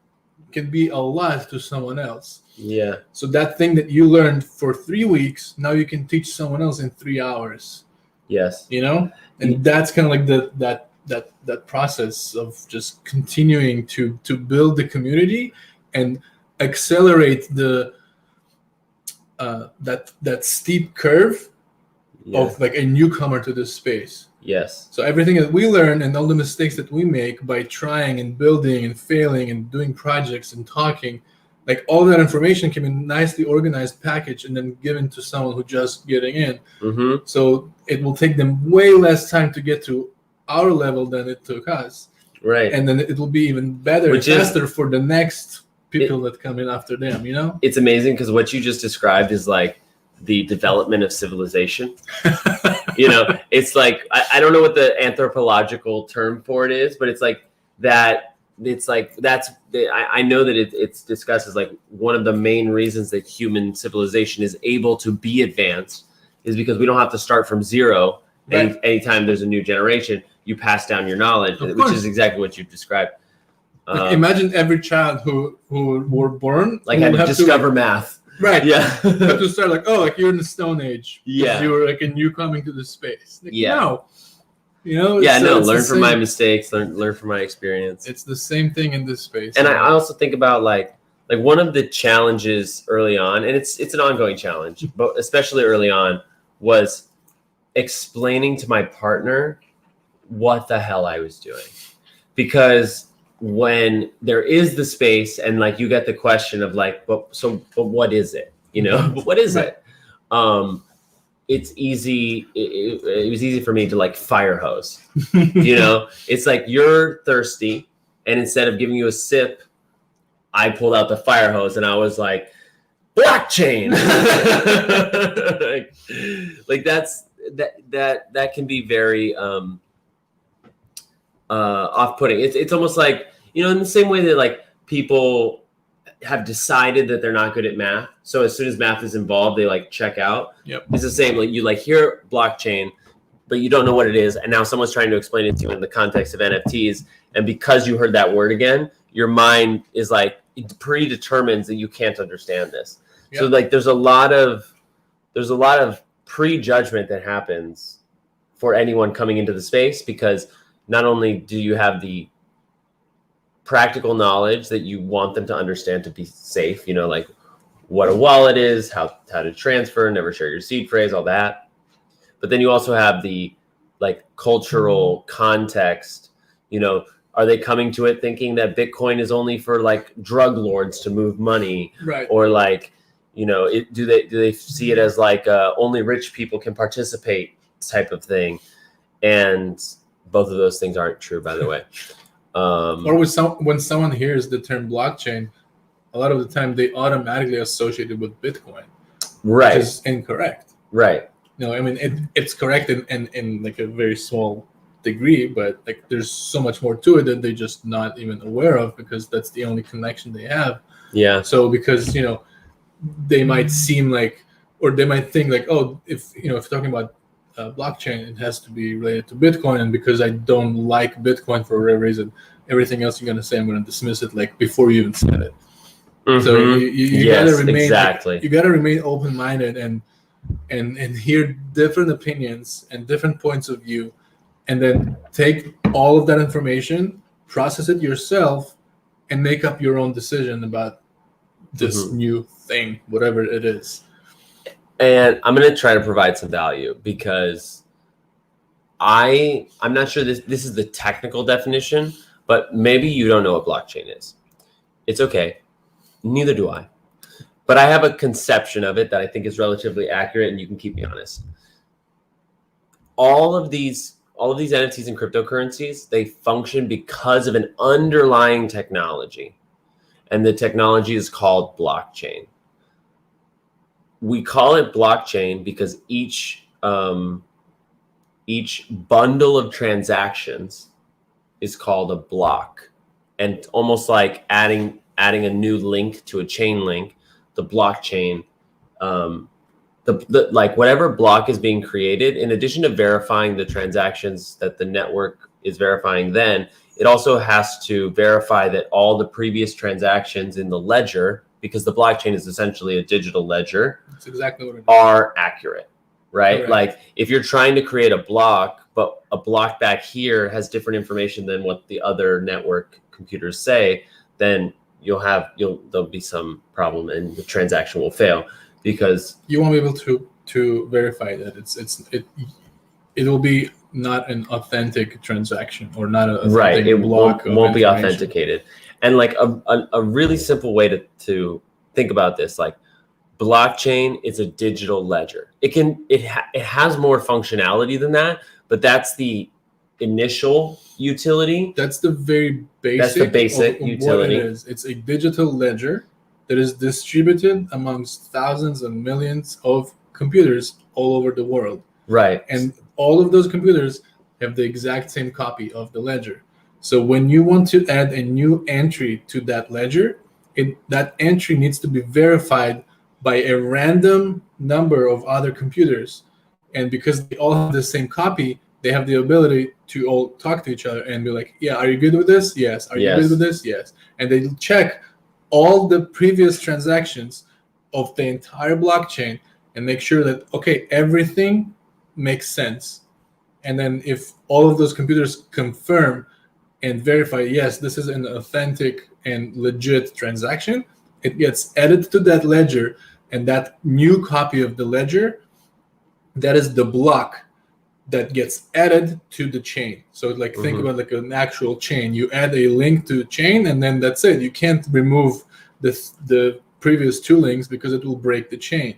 be a lot to someone else. Yeah. So that thing that you learned for 3 weeks, now you can teach someone else in 3 hours. Yes. You know, and that's kind of like that process of just continuing to build the community and accelerate the that steep curve Yes. of like a newcomer to this space. Yes. So everything that we learn and all the mistakes that we make by trying and building and failing and doing projects and talking, like all that information can be nicely organized, packaged, and then given to someone who just getting in. Mm-hmm. So it will take them way less time to get to our level than it took us. Right. And then it will be even better Which and is- faster for the next people that come in after them, you know? It's amazing because what you just described is like the development of civilization. You know, it's like I don't know what the anthropological term for it is, but it's like that. It's like I know that it's discussed as like one of the main reasons that human civilization is able to be advanced is because we don't have to start from zero. Right. Anytime there's a new generation, you pass down your knowledge, Of which course. is exactly what you've described. Like imagine every child who were born Like who had to have discover math. right. Yeah. Have to start like, oh, like you're in the Stone Age. Yeah. You were like a new coming to this space. Like, Yeah. No. You know? Yeah, so no, it's learn the from my same- mistakes, learn from my experience. It's the same thing in this space. And I also think about like one of the challenges early on, and it's an ongoing challenge, but especially early on, was explaining to my partner what the hell I was doing. Because when there is the space and like you get the question of like, but what is it? You know, but what is Right. it? It's easy. It was easy for me to like fire hose. You know, it's like you're thirsty, and instead of giving you a sip, I pulled out the fire hose and I was like, blockchain. like that can be very off-putting. It's almost like, you know, in the same way that like people have decided that they're not good at math, so as soon as math is involved, they like check out. Yep. It's the same. Like you like hear blockchain, but you don't know what it is, and now someone's trying to explain it to you in the context of NFTs, and because you heard that word again, your mind is like it predetermines that you can't understand this. Yep. So like there's a lot of prejudgment that happens for anyone coming into the space, because not only do you have the practical knowledge that you want them to understand to be safe, you know, like what a wallet is, how to transfer, never share your seed phrase, all that. But then you also have the like cultural context, you know, are they coming to it thinking that Bitcoin is only for like drug lords to move money? Right. Or like, you know, do they see it as like only rich people can participate type of thing? And both of those things aren't true, by the way. Or when someone hears the term blockchain, a lot of the time they automatically associate it with Bitcoin, Right. which is incorrect. Right. No, I mean it's correct in like a very small degree, but like there's so much more to it that they're just not even aware of, because that's the only connection they have. Yeah. So because, you know, they might seem like, or they might think like, oh, if you're talking about blockchain, it has to be related to Bitcoin, and because I don't like Bitcoin for whatever reason, everything else you're gonna say, I'm gonna dismiss it like before you even said it. Mhm. So you Yes, gotta remain exactly. you gotta remain open-minded and and hear different opinions and different points of view, and then take all of that information, process it yourself, and make up your own decision about this new thing, whatever it is. And I'm going to try to provide some value because I'm not sure this is the technical definition, but maybe you don't know what blockchain is. It's okay. Neither do I. But I have a conception of it that I think is relatively accurate, and you can keep me honest. All of these NFTs and cryptocurrencies, they function because of an underlying technology. And the technology is called blockchain. We call it blockchain because each bundle of transactions is called a block, and almost like adding a new link to a chain link, the blockchain, like whatever block is being created, in addition to verifying the transactions that the network is verifying, then it also has to verify that all the previous transactions in the ledger, because the blockchain is essentially a digital ledger, that's exactly what it is, are accurate. Right? Correct. Like if you're trying to create a block, but a block back here has different information than what the other network computers say, then there'll be some problem and the transaction will fail because you won't be able to verify that it will be not an authentic transaction, or not a right. It block won't be authenticated. And like a really simple way to think about this, like, blockchain is a digital ledger. It has more functionality than that, but that's the initial utility. That's the very basic. That's the basic utility. What it is. It's a digital ledger that is distributed amongst thousands and millions of computers all over the world. Right. And all of those computers have the exact same copy of the ledger. So when you want to add a new entry to that ledger, that entry needs to be verified by a random number of other computers. And because they all have the same copy, they have the ability to all talk to each other and be like, yeah, are you good with this? Yes. Are you good with this? Yes. And they check all the previous transactions of the entire blockchain and make sure that, okay, everything makes sense. And then if all of those computers confirm and verify, yes, this is an authentic and legit transaction, it gets added to that ledger, and that new copy of the ledger, that is the block that gets added to the chain. So like think about like an actual chain. You add a link to a chain, and then that's it. You can't remove the previous two links because it will break the chain.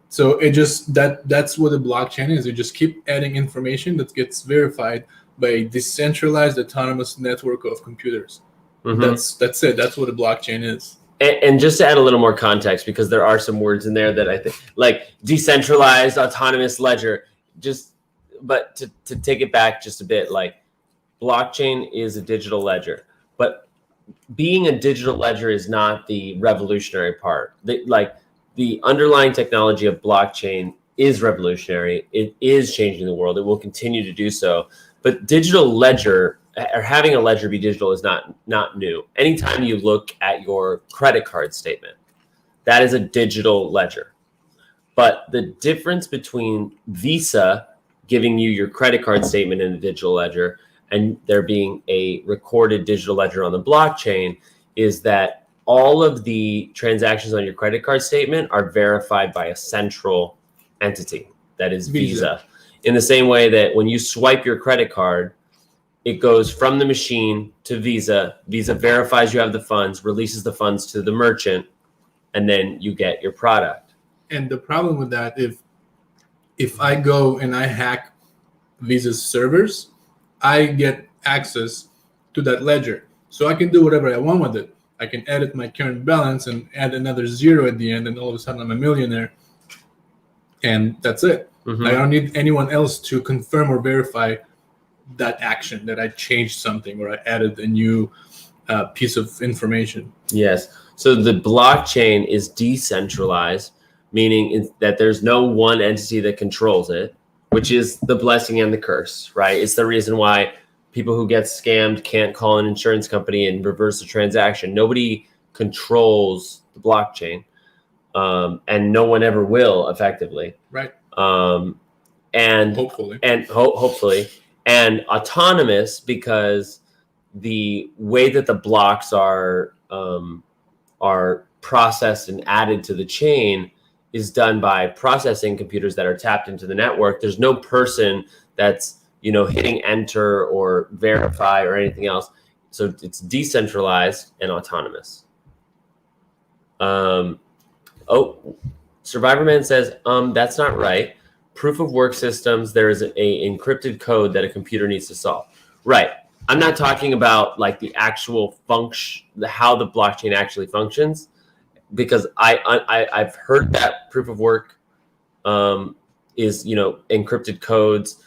So it just that's what a blockchain is. You just keep adding information that gets verified by a decentralized autonomous network of computers. That's it. That's what a blockchain is. And just to add a little more context, because there are some words in there that I think, like decentralized autonomous ledger, but to take it back just a bit, like blockchain is a digital ledger, but being a digital ledger is not the revolutionary part. The underlying technology of blockchain is revolutionary. It is changing the world. It will continue to do so. But digital ledger, or having a ledger be digital, is not new. Anytime you look at your credit card statement, that is a digital ledger. But the difference between Visa giving you your credit card statement in a digital ledger and there being a recorded digital ledger on the blockchain is that all of the transactions on your credit card statement are verified by a central entity, that is Visa. In the same way that when you swipe your credit card, it goes from the machine to Visa. Visa verifies you have the funds, releases the funds to the merchant, and then you get your product. And the problem with that, if I go and I hack Visa's servers, I get access to that ledger. So I can do whatever I want with it. I can edit my current balance and add another zero at the end, and all of a sudden I'm a millionaire. And that's it. I don't need anyone else to confirm or verify that action, that I changed something or I added a new piece of information. Yes. So the blockchain is decentralized, meaning that there's no one entity that controls it, which is the blessing and the curse, right? It's the reason why people who get scammed can't call an insurance company and reverse the transaction. Nobody controls the blockchain. and no one ever will effectively. Right. And hopefully, hopefully, and autonomous, because the way that the blocks are processed and added to the chain is done by processing computers that are tapped into the network. There's no person that's hitting enter or verify or anything else. So it's decentralized and autonomous. Survivorman says, that's not right. Proof of work systems, there is a encrypted code that a computer needs to solve. Right. I'm not talking about like the actual function, how the blockchain actually functions, because I've heard that proof of work is encrypted codes,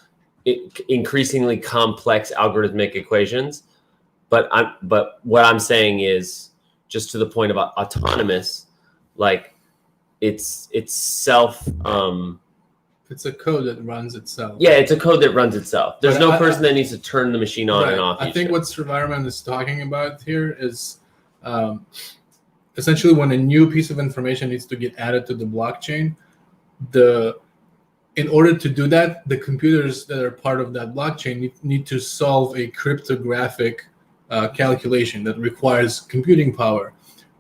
increasingly complex algorithmic equations. But what I'm saying is, just to the point about autonomous, like it's self. It's a code that runs itself. Yeah, it's a code that runs itself. There's no person that needs to turn the machine on and off. I think what Survivorman is talking about here is essentially when a new piece of information needs to get added to the blockchain, in order to do that, the computers that are part of that blockchain need to solve a cryptographic calculation that requires computing power.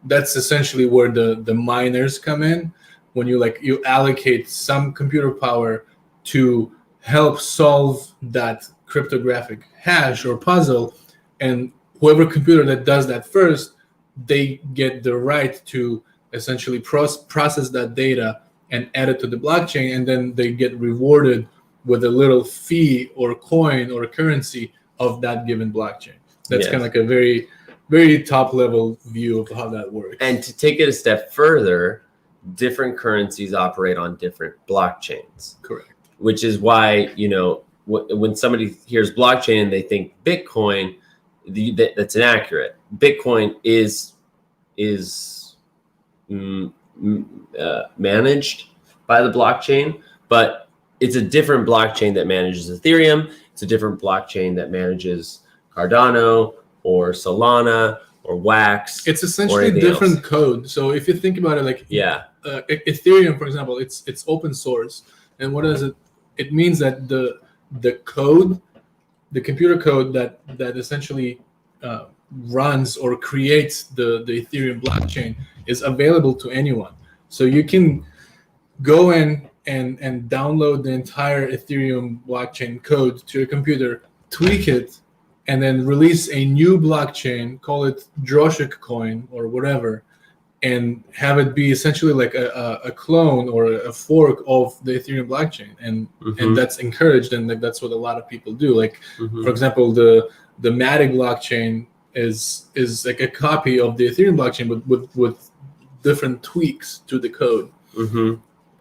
That's essentially where the miners come in. When you allocate some computer power to help solve that cryptographic hash or puzzle, and whoever computer that does that first, they get the right to essentially process that data and add it to the blockchain, and then they get rewarded with a little fee or coin or currency of that given blockchain. That's kind of like a very, very top level view of how that works. And to take it a step further, different currencies operate on different blockchains. Correct. Which is why, when somebody hears blockchain and they think Bitcoin, that's inaccurate. Bitcoin is managed by the blockchain, but it's a different blockchain that manages Ethereum. It's a different blockchain that manages Cardano or Solana or Wax. It's essentially different code. So if you think about it, Ethereum, for example, it's open source, and what does it? It means that the code, the computer code that essentially runs or creates the Ethereum blockchain is available to anyone. So you can go in and download the entire Ethereum blockchain code to your computer, tweak it, and then release a new blockchain, call it Droshik coin or whatever, and have it be essentially like a clone or a fork of the Ethereum blockchain. And that's encouraged, and that's what a lot of people do. For example, the Matic blockchain is like a copy of the Ethereum blockchain, but with different tweaks to the code.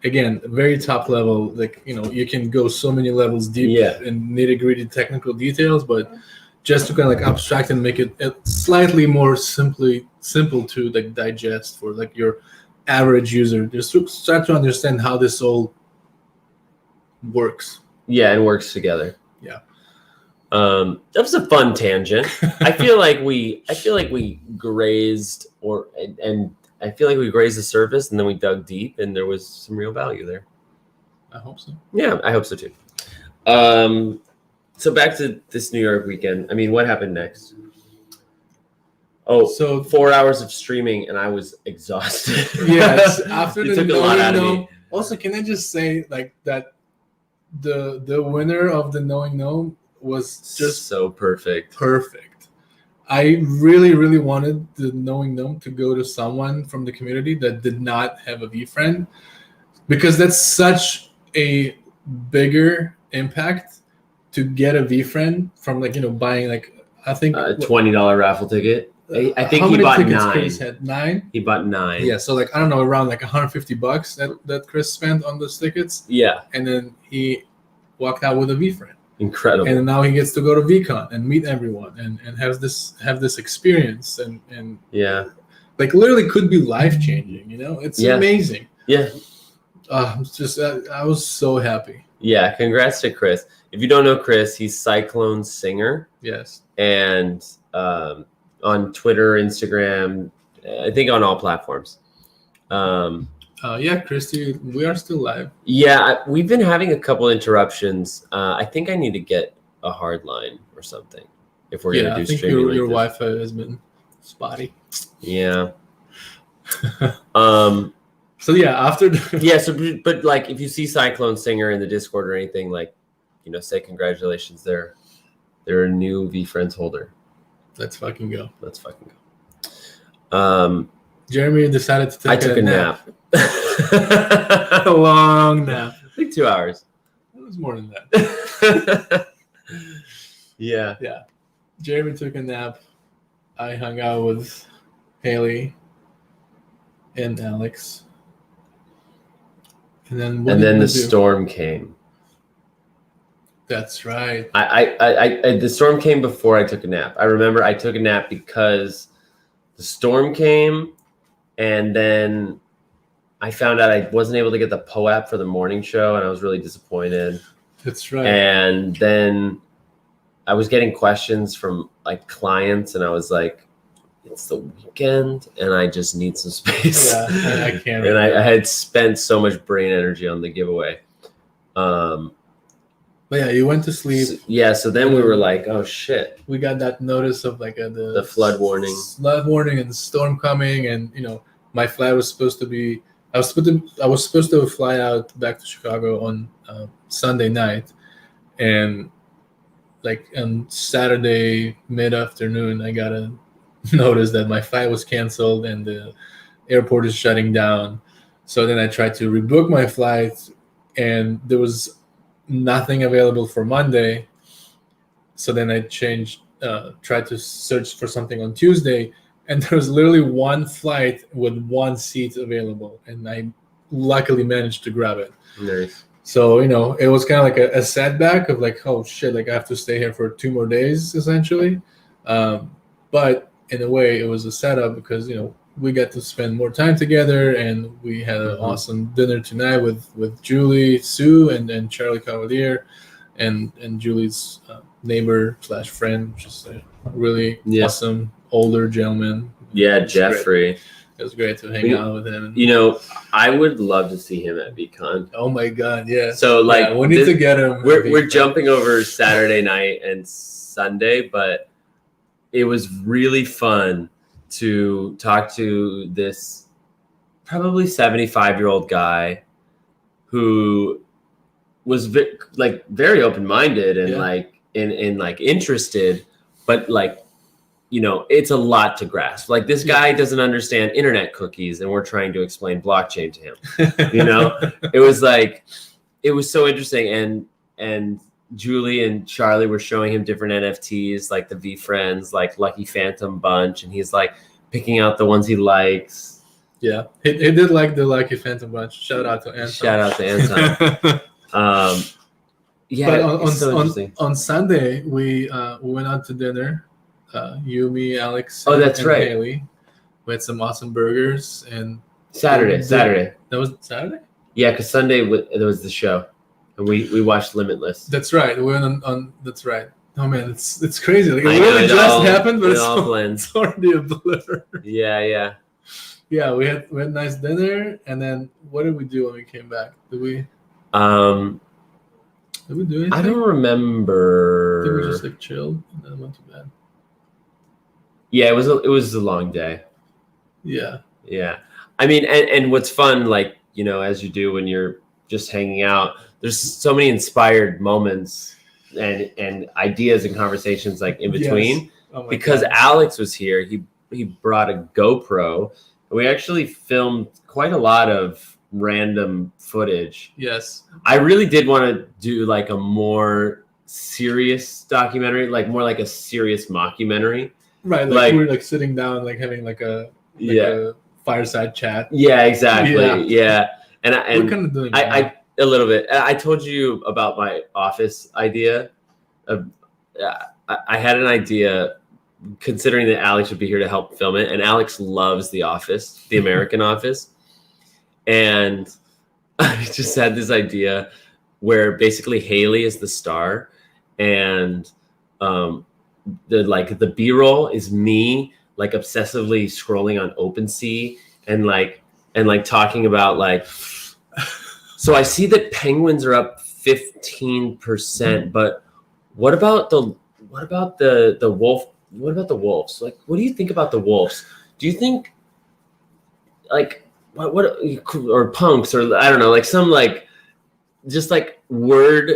Again, very top level. You can go so many levels deep in nitty-gritty technical details, but just to kind of abstract and make it slightly more simple to digest for your average user, just to start to understand how this all works. Yeah, it works together. Yeah. That was a fun tangent. I feel like we grazed I feel like we grazed the surface, and then we dug deep, and there was some real value there. I hope so. Yeah, I hope so too. So back to this New York weekend. I mean, what happened next? So 4 hours of streaming, and I was exhausted. Yes, after it took a lot out of me. Also, can I just say that the winner of the Knowing Gnome was just so perfect. I really, really wanted the Knowing Gnome to go to someone from the community that did not have a VFriend, because that's such a bigger impact to get a VFriend from buying I think a $20 raffle ticket. I think he bought tickets 9. Chris had 9. He bought 9. Yeah, so I don't know, around $150 that Chris spent on those tickets. Yeah, and then he walked out with a VFriend. Incredible. And now he gets to go to VCon and meet everyone and have this experience and literally could be life changing. It's amazing. Yeah. I was so happy. Yeah, congrats to Chris. If you don't know Chris, he's Cyclone's singer. Yes. And on Twitter, Instagram, I think on all platforms. Yeah, Christy, we are still live. Yeah, we've been having a couple interruptions. I think I need to get a hard line or something if we're gonna I do think streaming your like this. Wi-Fi has been spotty. Yeah. So yeah, after the Yeah. So, but like, if you see Cyclone Singer in the Discord or anything, like, say congratulations. They're a new VFriends holder. let's fucking go. Let's fucking go. Jeremy decided to take I took a nap. A long nap. Like 2 hours. It was more than that. Yeah. Yeah. Jeremy took a nap. I hung out with Haley and Alex. And then the storm came. That's right. The storm came before I took a nap. I remember I took a nap because the storm came, and then I found out I wasn't able to get the POAP for the morning show, and I was really disappointed. That's right. And then I was getting questions from like clients, and I was like, it's the weekend, and I just need some space. Yeah, I can't. And I had spent so much brain energy on the giveaway. But yeah, you went to sleep. So then we were like, oh shit. We got that notice of like the flood warning. Flood warning and the storm coming, and my flight was supposed to be. I was supposed to fly out back to Chicago on Sunday night, and like on Saturday mid-afternoon, I got a notice that my flight was canceled and the airport is shutting down. So then I tried to rebook my flight, and there was nothing available for Monday. So then I tried to search for something on Tuesday, and there was literally one flight with one seat available, and I luckily managed to grab it. Nice. So, it was kind of like a setback of like, oh shit, like I have to stay here for 2 more days essentially. But in a way it was a setup because, we got to spend more time together, and we had an awesome dinner tonight with Julie, Sue, and Charlie Cavalier, and Julie's neighbor / friend, which is a really awesome older gentleman. Yeah, Jeffrey. It was great to hang out with him. I would love to see him at VCon. Oh my god, yeah. So we need to get him. We're jumping over Saturday night and Sunday, but it was really fun to talk to this probably 75-year-old guy who was very open-minded and interested, but it's a lot to grasp. Like, this guy doesn't understand internet cookies, and we're trying to explain blockchain to him. It was so interesting. And Julie and Charlie were showing him different NFTs, like the VFriends, like Lucky Phantom Bunch, and he's like picking out the ones he likes. Yeah, he did like the Lucky Phantom Bunch. Shout out to Anton. But on Sunday we went out to dinner. You, me, Alex. That's right. Haley. We had some awesome burgers. And Saturday. That was Saturday? Yeah, because Sunday there was the show, and we watched Limitless. That's right. We went on. That's right. Oh man, it's crazy. Like, it just happened, but it's already a blur. Yeah. Yeah, we had a nice dinner, and then what did we do when we came back? Did we do anything? I don't remember. I think we just like chilled and then went to bed. Yeah, it was a long day. Yeah. I mean, and what's fun, like, as you do when you're just hanging out, there's so many inspired moments and ideas and conversations like in between. Yes. Oh because God. Alex was here, he brought a GoPro, and we actually filmed quite a lot of random footage. Yes. I really did want to do like a more serious documentary, like more like a serious mockumentary. Right, like we're like sitting down, like having like a fireside chat. Yeah, exactly. Yeah. And we're kind of doing I a little bit. I told you about my office idea. I had an idea, considering that Alex would be here to help film it, and Alex loves The Office, the American Office. And I just had this idea where basically Haley is the star, and the B-roll is me like obsessively scrolling on OpenSea and like and like talking about like. So I see that penguins are up 15%, but what about the wolf? What about the wolves? Like, what do you think about the wolves? Do you think like what or punks or I don't know, like some like just like word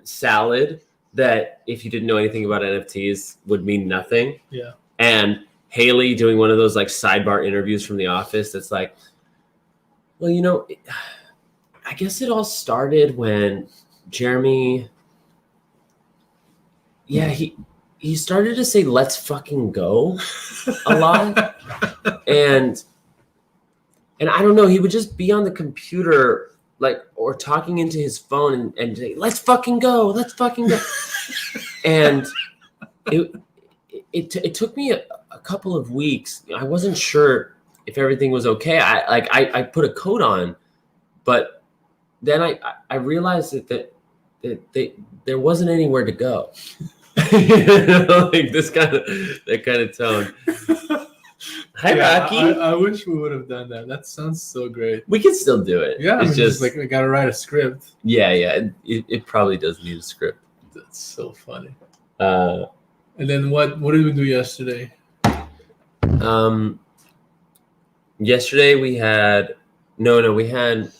salad that if you didn't know anything about NFTs would mean nothing. Yeah. And Haley doing one of those like sidebar interviews from The Office that's like, well, you know, I guess it all started when Jeremy, he started to say "let's fucking go" a lot, and I don't know, he would just be on the computer like or talking into his phone and say, "let's fucking go, let's fucking go," and it took me a couple of weeks. I wasn't sure if everything was okay. I put a coat on, but then I realized that there wasn't anywhere to go. You know, like that kind of tone. Hi, Rocky. I wish we would have done that. That sounds so great. We can still do it. Yeah, it's just like we gotta write a script. Yeah. It probably does need a script. That's so funny. And then what did we do yesterday? Yesterday we had we had.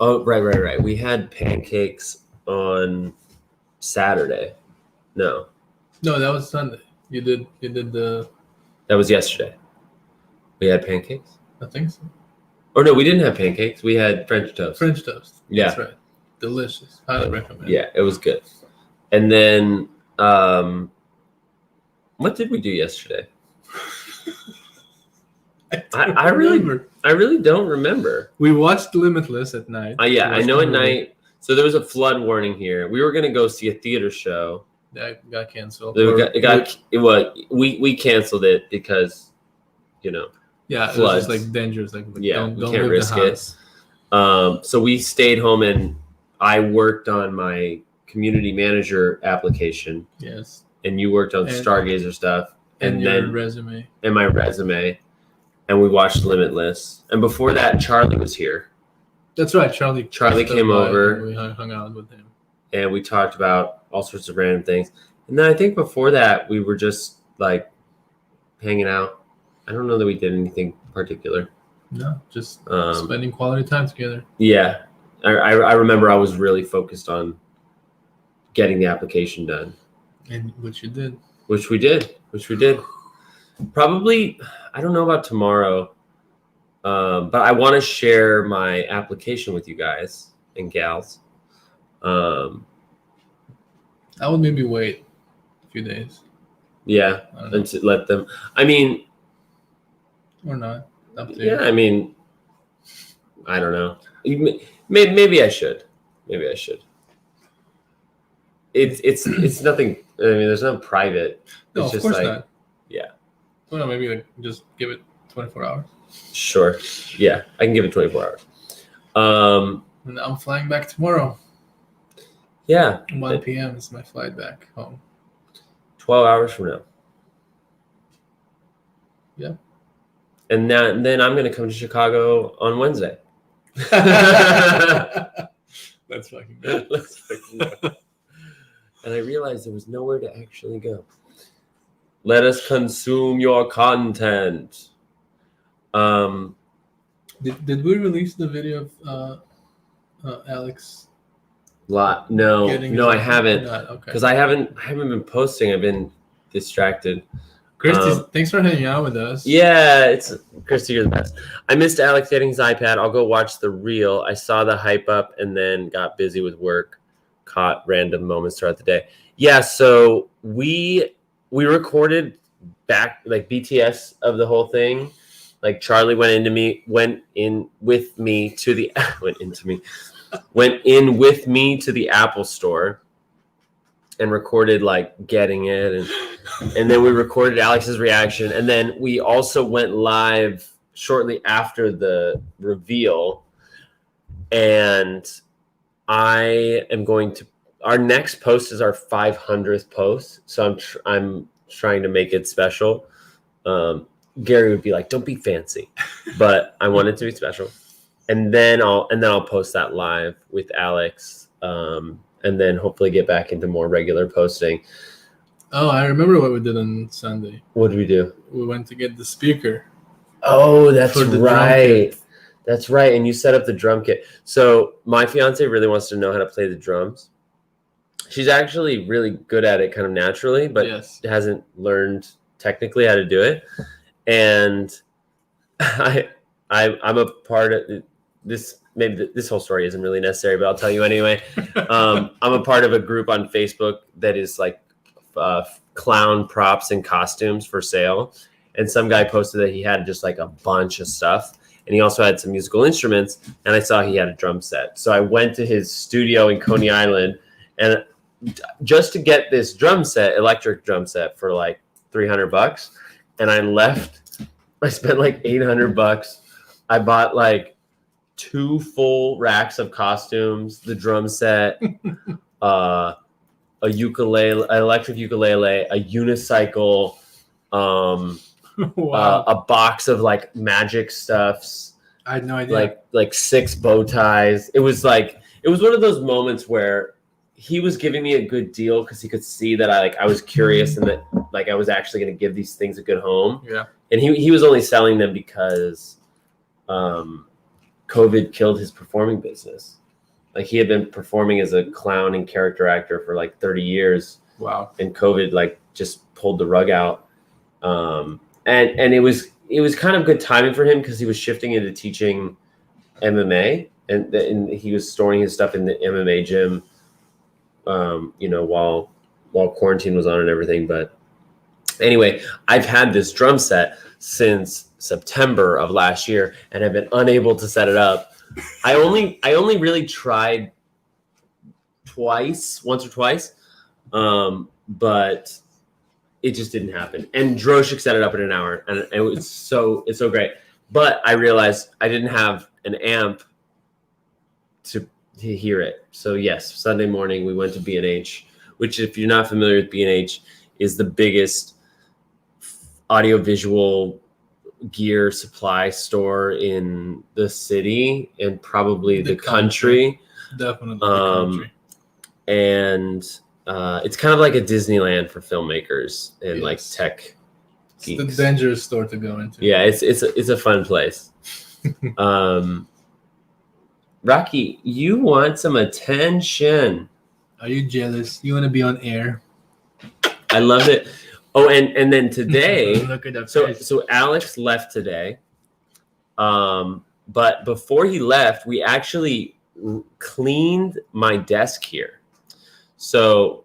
Oh, right. We had pancakes on Saturday. No, that was Sunday. You did the. That was yesterday. We had pancakes? I think so. Or no, we didn't have pancakes. We had French toast. French toast. Yeah. That's right. Delicious. Highly recommend. Yeah, it was good. And then, what did we do yesterday? I really don't remember. We watched Limitless at night. I know at night. So there was a flood warning here. We were going to go see a theater show. That got canceled. We canceled it because, you know. Yeah, floods. It was just like dangerous. Like don't can't risk it. So we stayed home and I worked on my community manager application. Yes. And you worked on Stargazer stuff. And then resume. And my resume. And we watched Limitless. And before that, Charlie was here. That's right. Charlie came over. We hung out with him. And we talked about all sorts of random things. And then I think before that, we were just like hanging out. I don't know that we did anything particular. No, just spending quality time together. Yeah. I remember I was really focused on getting the application done. And which you did. Which we did. Probably, I don't know about tomorrow, but I want to share my application with you guys and gals. I would maybe wait a few days. Yeah, and to let them. I mean, or not. Up to you. I mean, I don't know. Maybe I should. It's nothing. I mean, there's nothing private. No, it's of course like, not. Yeah. Well, maybe like just give it 24 hours. Sure. Yeah, I can give it 24 hours. And I'm flying back tomorrow. Yeah. 1 p.m. is my flight back home. 12 hours from now. Yeah. And then I'm going to come to Chicago on Wednesday. That's fucking good. And I realized there was nowhere to actually go. Let us consume your content. Did we release the video of Alex? No, I haven't. Because okay. I haven't been posting. I've been distracted. Christy, thanks for hanging out with us. Yeah, it's Christy, you're the best. I missed Alex getting his iPad. I'll go watch the reel. I saw the hype up and then got busy with work. Caught random moments throughout the day. Yeah, so we recorded back like BTS of the whole thing. Like Charlie went in with me to the Apple store and recorded like getting it and then we recorded Alex's reaction, and then we also went live shortly after the reveal, and I am going to, our next post is our 500th post, so I'm trying to make it special. Gary would be like, "Don't be fancy," but I want it to be special. And then I'll post that live with Alex, and then hopefully get back into more regular posting. Oh, I remember what we did on Sunday. What did we do? We went to get the speaker. Oh, that's For the drum right. kit. That's right. And you set up the drum kit. So my fiance really wants to know how to play the drums. She's actually really good at it kind of naturally, but Yes. hasn't learned technically how to do it. And I'm a part of this. Maybe this whole story isn't really necessary, but I'll tell you anyway. I'm a part of a group on Facebook that is like clown props and costumes for sale. And some guy posted that he had just like a bunch of stuff. And he also had some musical instruments. And I saw he had a drum set. So I went to his studio in Coney Island, and just to get this drum set, electric drum set, for like $300. And I spent like $800. I bought like 2 full racks of costumes, the drum set, a ukulele, an electric ukulele, a unicycle, Wow. a box of like magic stuffs, I had no idea. like 6 bow ties. It was one of those moments where he was giving me a good deal because he could see that I was curious and that like I was actually going to give these things a good home. Yeah. And he was only selling them because COVID killed his performing business. Like he had been performing as a clown and character actor for like 30 years. Wow. And COVID like just pulled the rug out. And it was kind of good timing for him because he was shifting into teaching MMA, and he was storing his stuff in the MMA gym, while quarantine was on and everything. But anyway, I've had this drum set since September of last year and have been unable to set it up. I only really tried once or twice, but it just didn't happen. And Droshik set it up in an hour, and it's so great. But I realized I didn't have an amp to hear it. So yes, Sunday morning we went to B&H, which, if you're not familiar with B&H, is the biggest audiovisual gear supply store in the city and probably the country. Definitely the country. And it's kind of like a Disneyland for filmmakers and like tech geeks. It's the dangerous store to go into. Yeah, it's a fun place. Rocky, you want some attention. Are you jealous? You want to be on air? I love it. Oh, and then today, Look at that so face. so Alex left today. But before he left, we actually cleaned my desk here. So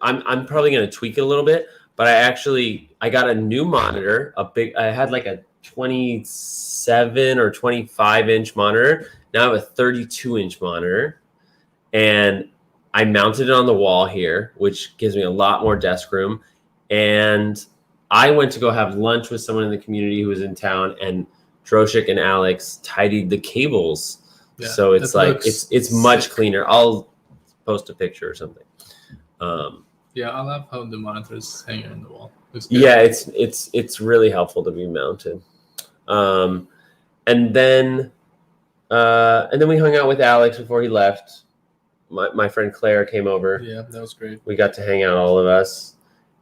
I'm probably going to tweak it a little bit, but I got a new monitor, I had like a 27 or 25 inch monitor. Now I have a 32-inch monitor, and I mounted it on the wall here, which gives me a lot more desk room. And I went to go have lunch with someone in the community who was in town, and Droshik and Alex tidied the cables. Yeah, so it's like it's much cleaner. I'll post a picture or something. Yeah, I love how the monitor is hanging on the wall. Yeah, it's really helpful to be mounted. And then we hung out with Alex before he left. My friend Claire came over. Yeah, that was great. We got to hang out, all of us.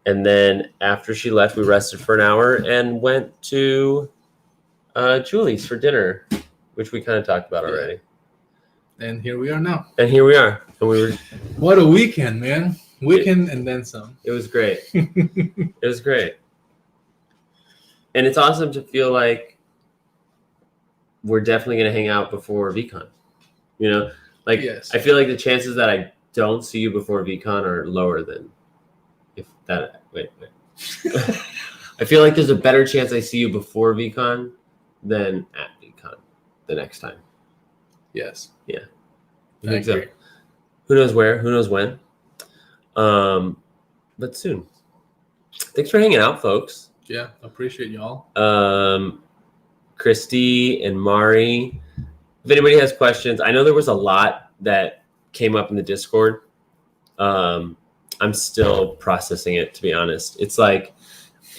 And then after she left, we rested for an hour and went to Julie's for dinner, which we kind of talked about already. And here we are now. And here we are. And what a weekend, man. Weekend and then some. It was great. It was great. And it's awesome to feel like we're definitely going to hang out before VCon. You know, like yes. I feel like the chances that I don't see you before VCon are lower than if that. Wait. I feel like there's a better chance I see you before VCon than at VCon the next time. Yes. Yeah. I think so. Who knows where? Who knows when? But soon. Thanks for hanging out, folks. Yeah, appreciate y'all. Christy and Mari. If anybody has questions, I know there was a lot that came up in the Discord. I'm still processing it, to be honest. It's like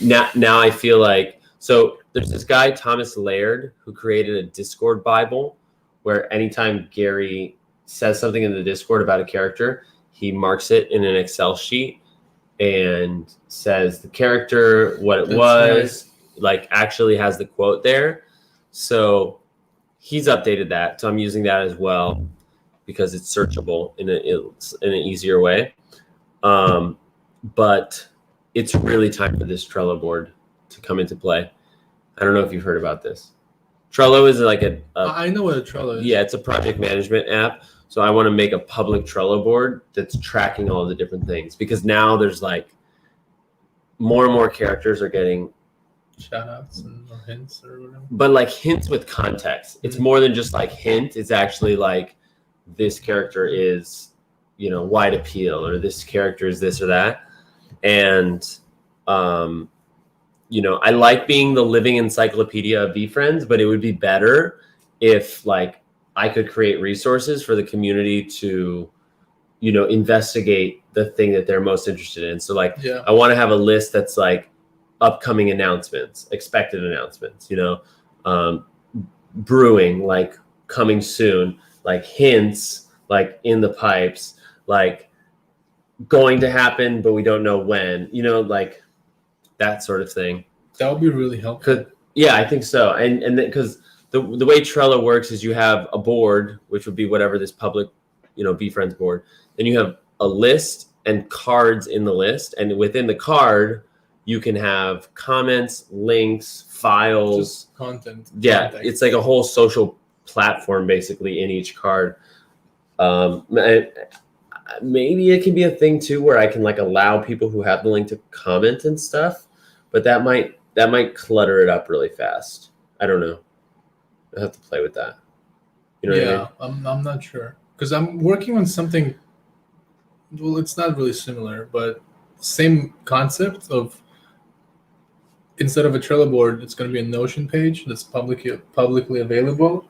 now I feel like, so there's this guy, Thomas Laird, who created a Discord Bible where anytime Gary says something in the Discord about a character, he marks it in an Excel sheet and says the character, what it was, like actually has the quote there. So he's updated that. So I'm using that as well because it's searchable in an easier way. But it's really time for this Trello board to come into play. I don't know if you've heard about this. Trello is like I know what a Trello is. Yeah, it's a project management app. So I want to make a public Trello board that's tracking all the different things, because now there's like more and more characters are getting shout outs or hints or whatever. But like hints with context. It's more than just like hint. It's actually like this character is, wide appeal, or this character is this or that. And I like being the living encyclopedia of VFriends, but it would be better if like I could create resources for the community to, investigate the thing that they're most interested in. So like, I want to have a list that's like upcoming announcements, expected announcements, brewing, like coming soon, like hints, like in the pipes, like going to happen, but we don't know when, like that sort of thing. That would be really helpful. Yeah, I think so. And because the way Trello works is you have a board, which would be whatever this public, VFriends board. Then you have a list and cards in the list. And within the card, you can have comments, links, files. Just content. Yeah, it's like a whole social platform basically in each card. Maybe it can be a thing too where I can like allow people who have the link to comment and stuff, but that might clutter it up really fast. I don't know. I have to play with that. What I mean? I'm not sure, because I'm working on something. Well, it's not really similar, but same concept of, instead of a Trello board, it's going to be a Notion page that's publicly available,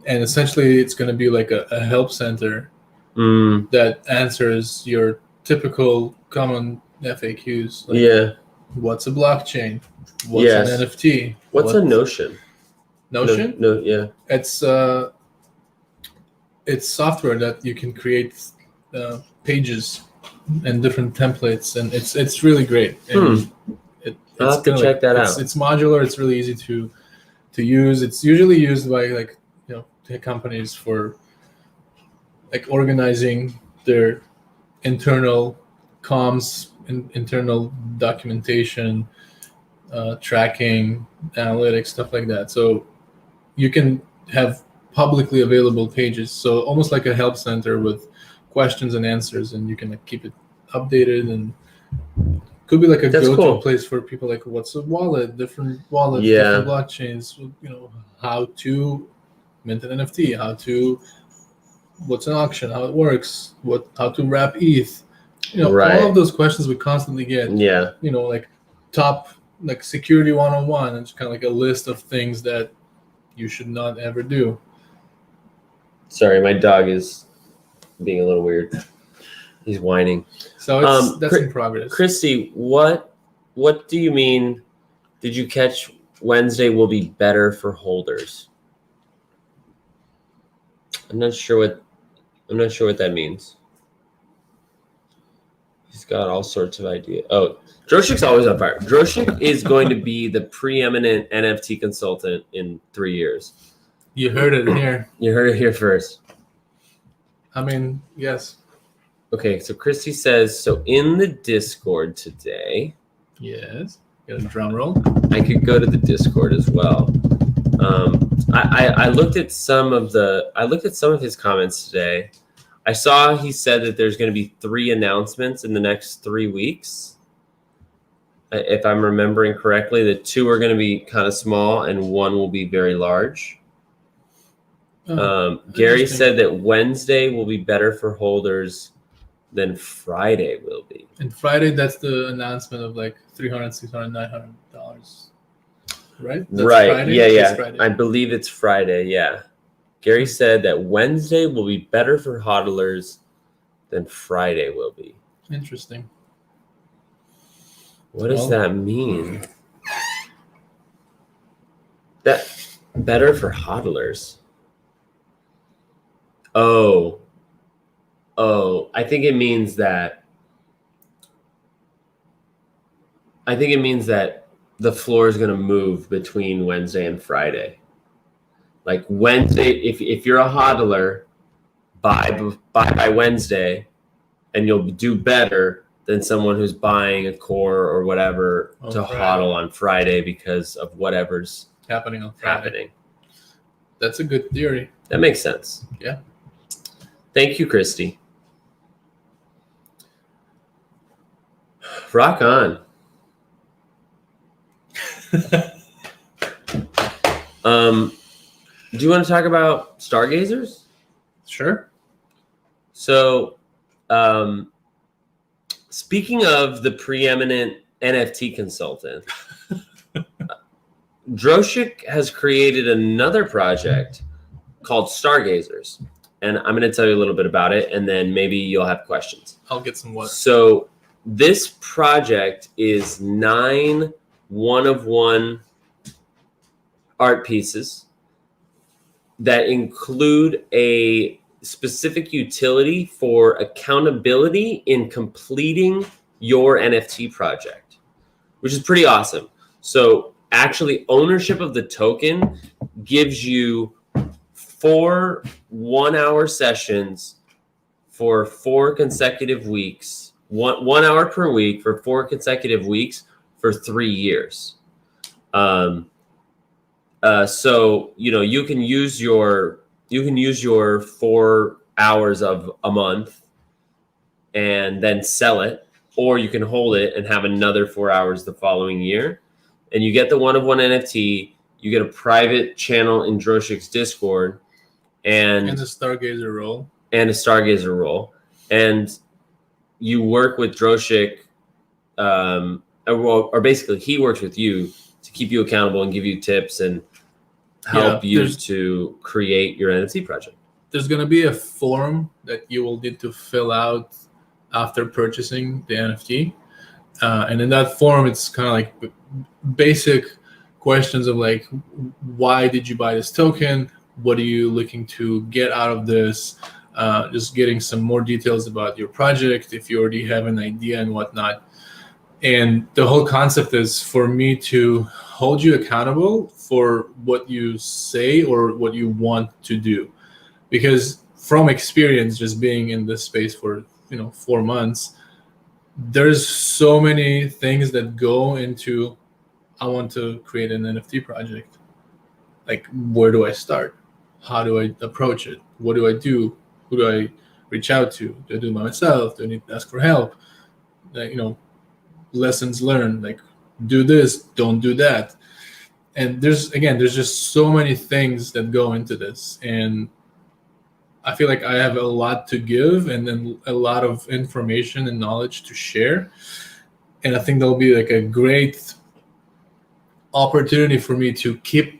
and essentially it's going to be like a help center that answers your typical common FAQs. Like, what's a blockchain? What's an NFT? What's a Notion? Notion? No, yeah. It's software that you can create pages and different templates, and it's really great. And I'll have to check that out. It's modular. It's really easy to use. It's usually used by tech companies for like organizing their internal comms, internal documentation, tracking, analytics, stuff like that. So you can have publicly available pages, so almost like a help center with questions and answers, and you can keep it updated, and could be like a go-to place for people, like what's a wallet, different wallets, different blockchains, how to mint an NFT, what's an auction, how it works, how to wrap ETH, all of those questions we constantly get. Like top, like security 101, and it's kind of like a list of things that you should not ever do. Sorry, my dog is being a little weird. He's whining. So that's in progress. Christy, what do you mean? Did you catch Wednesday will be better for holders? I'm not sure what that means. He's got all sorts of ideas. Oh, Droshik's always on fire. Droshik is going to be the preeminent NFT consultant in 3 years. You heard it here. You heard it here first. I mean, yes. Okay, so Christy says, so in the Discord today. Yes. Get a drum roll. I could go to the Discord as well. I looked at some of his comments today. I saw he said that there's going to be 3 announcements in the next 3 weeks. If I'm remembering correctly, the 2 are going to be kind of small and 1 will be very large. Gary said that Wednesday will be better for holders than Friday will be. And Friday, that's the announcement of like $300, $600, $900, right? That's right. Friday? Yeah. Friday. I believe it's Friday. Yeah. Gary said that Wednesday will be better for hodlers than Friday will be. Interesting. What does Well, that mean? That better for hodlers. Oh, I think it means that the floor is going to move between Wednesday and Friday. Like Wednesday, if you're a hodler, buy by Wednesday, and you'll do better than someone who's buying a core or whatever to hodl on Friday because of whatever's happening on Friday. happening. That's a good theory. That makes sense. Yeah. Thank you, Christy. Rock on. Do you want to talk about stargazers? Sure. So, speaking of the preeminent NFT consultant, Droshik has created another project called Stargazers. And I'm going to tell you a little bit about it, and then maybe you'll have questions. I'll get some what. So this project is 9 one-of-one art pieces that include a specific utility for accountability in completing your NFT project, which is pretty awesome. So actually, ownership of the token gives you 4 1-hour sessions for 4 consecutive weeks, 1 hour per week for 4 consecutive weeks for 3 years. So you can use your 4 hours of a month and then sell it, or you can hold it and have another 4 hours the following year, and you get the one-of-one NFT. You get a private channel in Droshik's Discord, and the Stargazer role. And you work with Droshik, or basically he works with you to keep you accountable and give you tips and help you to create your NFT project. There's going to be a form that you will need to fill out after purchasing the NFT. And in that form, it's kind of like basic questions of like, why did you buy this token? What are you looking to get out of this? Just getting some more details about your project, if you already have an idea and whatnot. And the whole concept is for me to hold you accountable for what you say or what you want to do. Because from experience, just being in this space for 4 months, there's so many things that go into, I want to create an NFT project. Like, where do I start? How do I approach it? What do I do? Who do I reach out to? Do I do it by myself? Do I need to ask for help? Lessons learned, like do this, don't do that. And there's just so many things that go into this. And I feel like I have a lot to give and then a lot of information and knowledge to share. And I think there'll be like a great opportunity for me to keep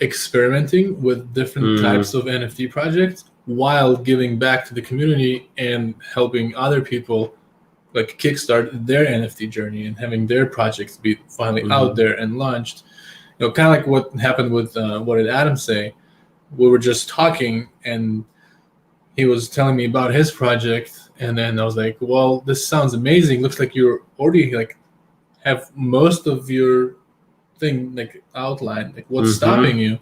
experimenting with different types of NFT projects while giving back to the community and helping other people like kickstart their NFT journey and having their projects be finally out there and launched. Kind of like what happened with what did Adam say? We were just talking and he was telling me about his project, and then I was like, well, this sounds amazing. Looks like you're already like have most of your thing like outlined, like what's stopping you.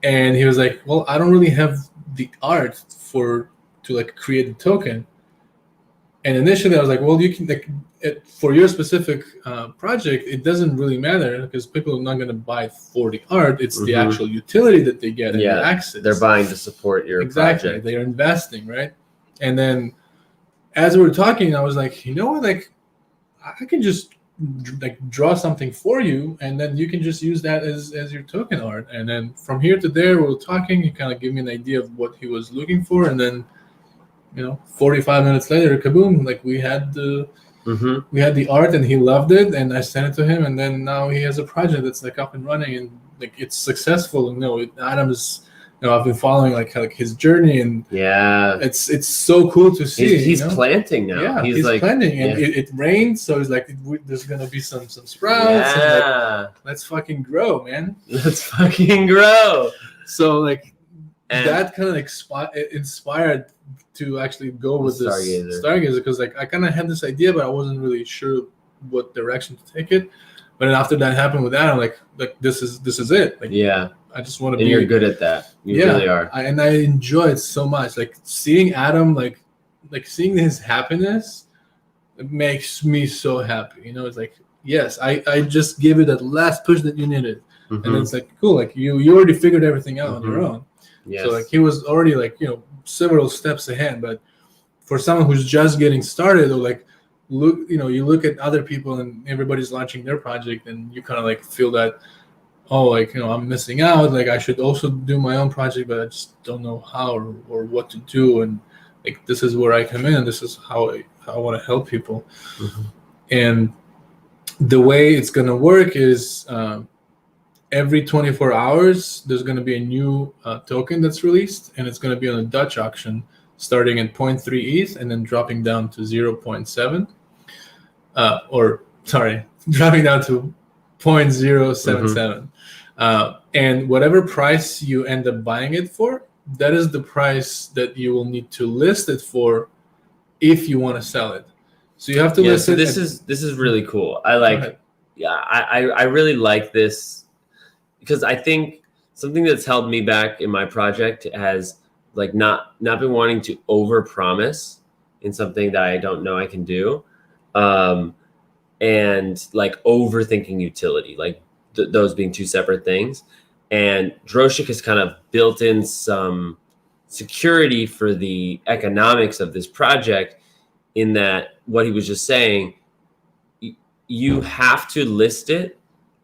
And he was like, well, I don't really have the art to like create the token. And initially I was like, well, you can like for your specific project, it doesn't really matter because people are not going to buy for the art. It's the actual utility that they get and the access. They're buying to support your project. They're investing, right? And then as we were talking, I was like, you know what? Like, I can just like draw something for you, and then you can just use that as your token art. And then from here to there, we were talking. He kind of gave me an idea of what he was looking for, and then 45 minutes later, kaboom! Like we had the art, and he loved it, and I sent it to him, and then now he has a project that's like up and running, and like it's successful. Adam is I've been following like his journey, and Yeah. it's so cool to see. He's planting now. Yeah, he's like planting, and it rains, so it's like there's gonna be some sprouts. Yeah. And like, let's fucking grow, man. Let's fucking grow. So like And that kind of inspired to actually go with this Stargazer, because like I kind of had this idea, but I wasn't really sure what direction to take it. But then after that happened with that, I'm like this is it. Like, yeah, I just want to be. And you're good at that. You really are. And I enjoy it so much. Like seeing Adam, like seeing his happiness, it makes me so happy. You know, it's like, yes, I just gave it that last push that you needed, and it's like cool. Like you already figured everything out on your own. Yes. So like he was already like several steps ahead. But for someone who's just getting started, or like you look at other people and everybody's launching their project, and you kind of like feel that, oh, like I'm missing out. Like I should also do my own project, but I just don't know how or what to do. And like this is where I come in, and this is how I want to help people. And the way it's gonna work is every 24 hours there's gonna be a new token that's released, and it's gonna be on a Dutch auction starting at 0.3 ETH and then dropping down to 0.7. Dropping down to 0.077. And whatever price you end up buying it for, that is the price that you will need to list it for if you want to sell it. So you have to list it. This is really cool. I like. Yeah, I really like this, because I think something that's held me back in my project has like not been wanting to overpromise in something that I don't know I can do, and like overthinking utility, like those being two separate things. And Droshik has kind of built in some security for the economics of this project, in that what he was just saying, you have to list it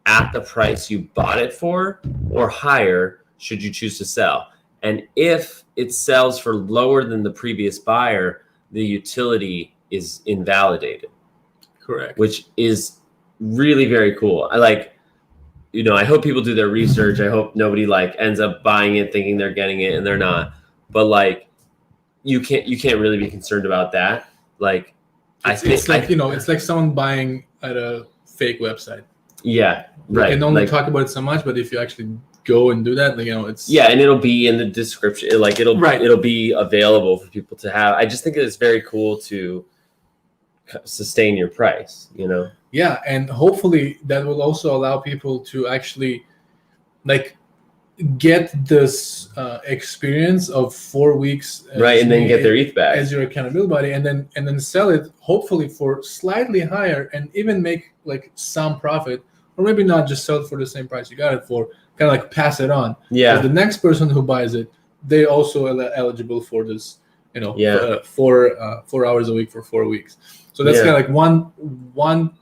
at the price you bought it for or higher should you choose to sell. And if it sells for lower than the previous buyer, the utility is invalidated. Correct. Which is really very cool. I hope people do their research. I hope nobody like ends up buying it thinking they're getting it and they're not. But like you can't really be concerned about that. Like it's like someone buying at a fake website. Yeah, right. We can only talk about it so much, but if you actually go and do that, it's and it'll be in the description. Like it'll be available for people to have. I just think it's very cool to sustain your price. Yeah, and hopefully that will also allow people to actually like get this experience of 4 weeks, right, and then get their ETH back as your accountability body, and then sell it hopefully for slightly higher, and even make like some profit, or maybe not just sell it for the same price you got it for, kind of like pass it on. Yeah, the next person who buys it, they also are eligible for this 4 hours a week for 4 weeks. So that's kind of like one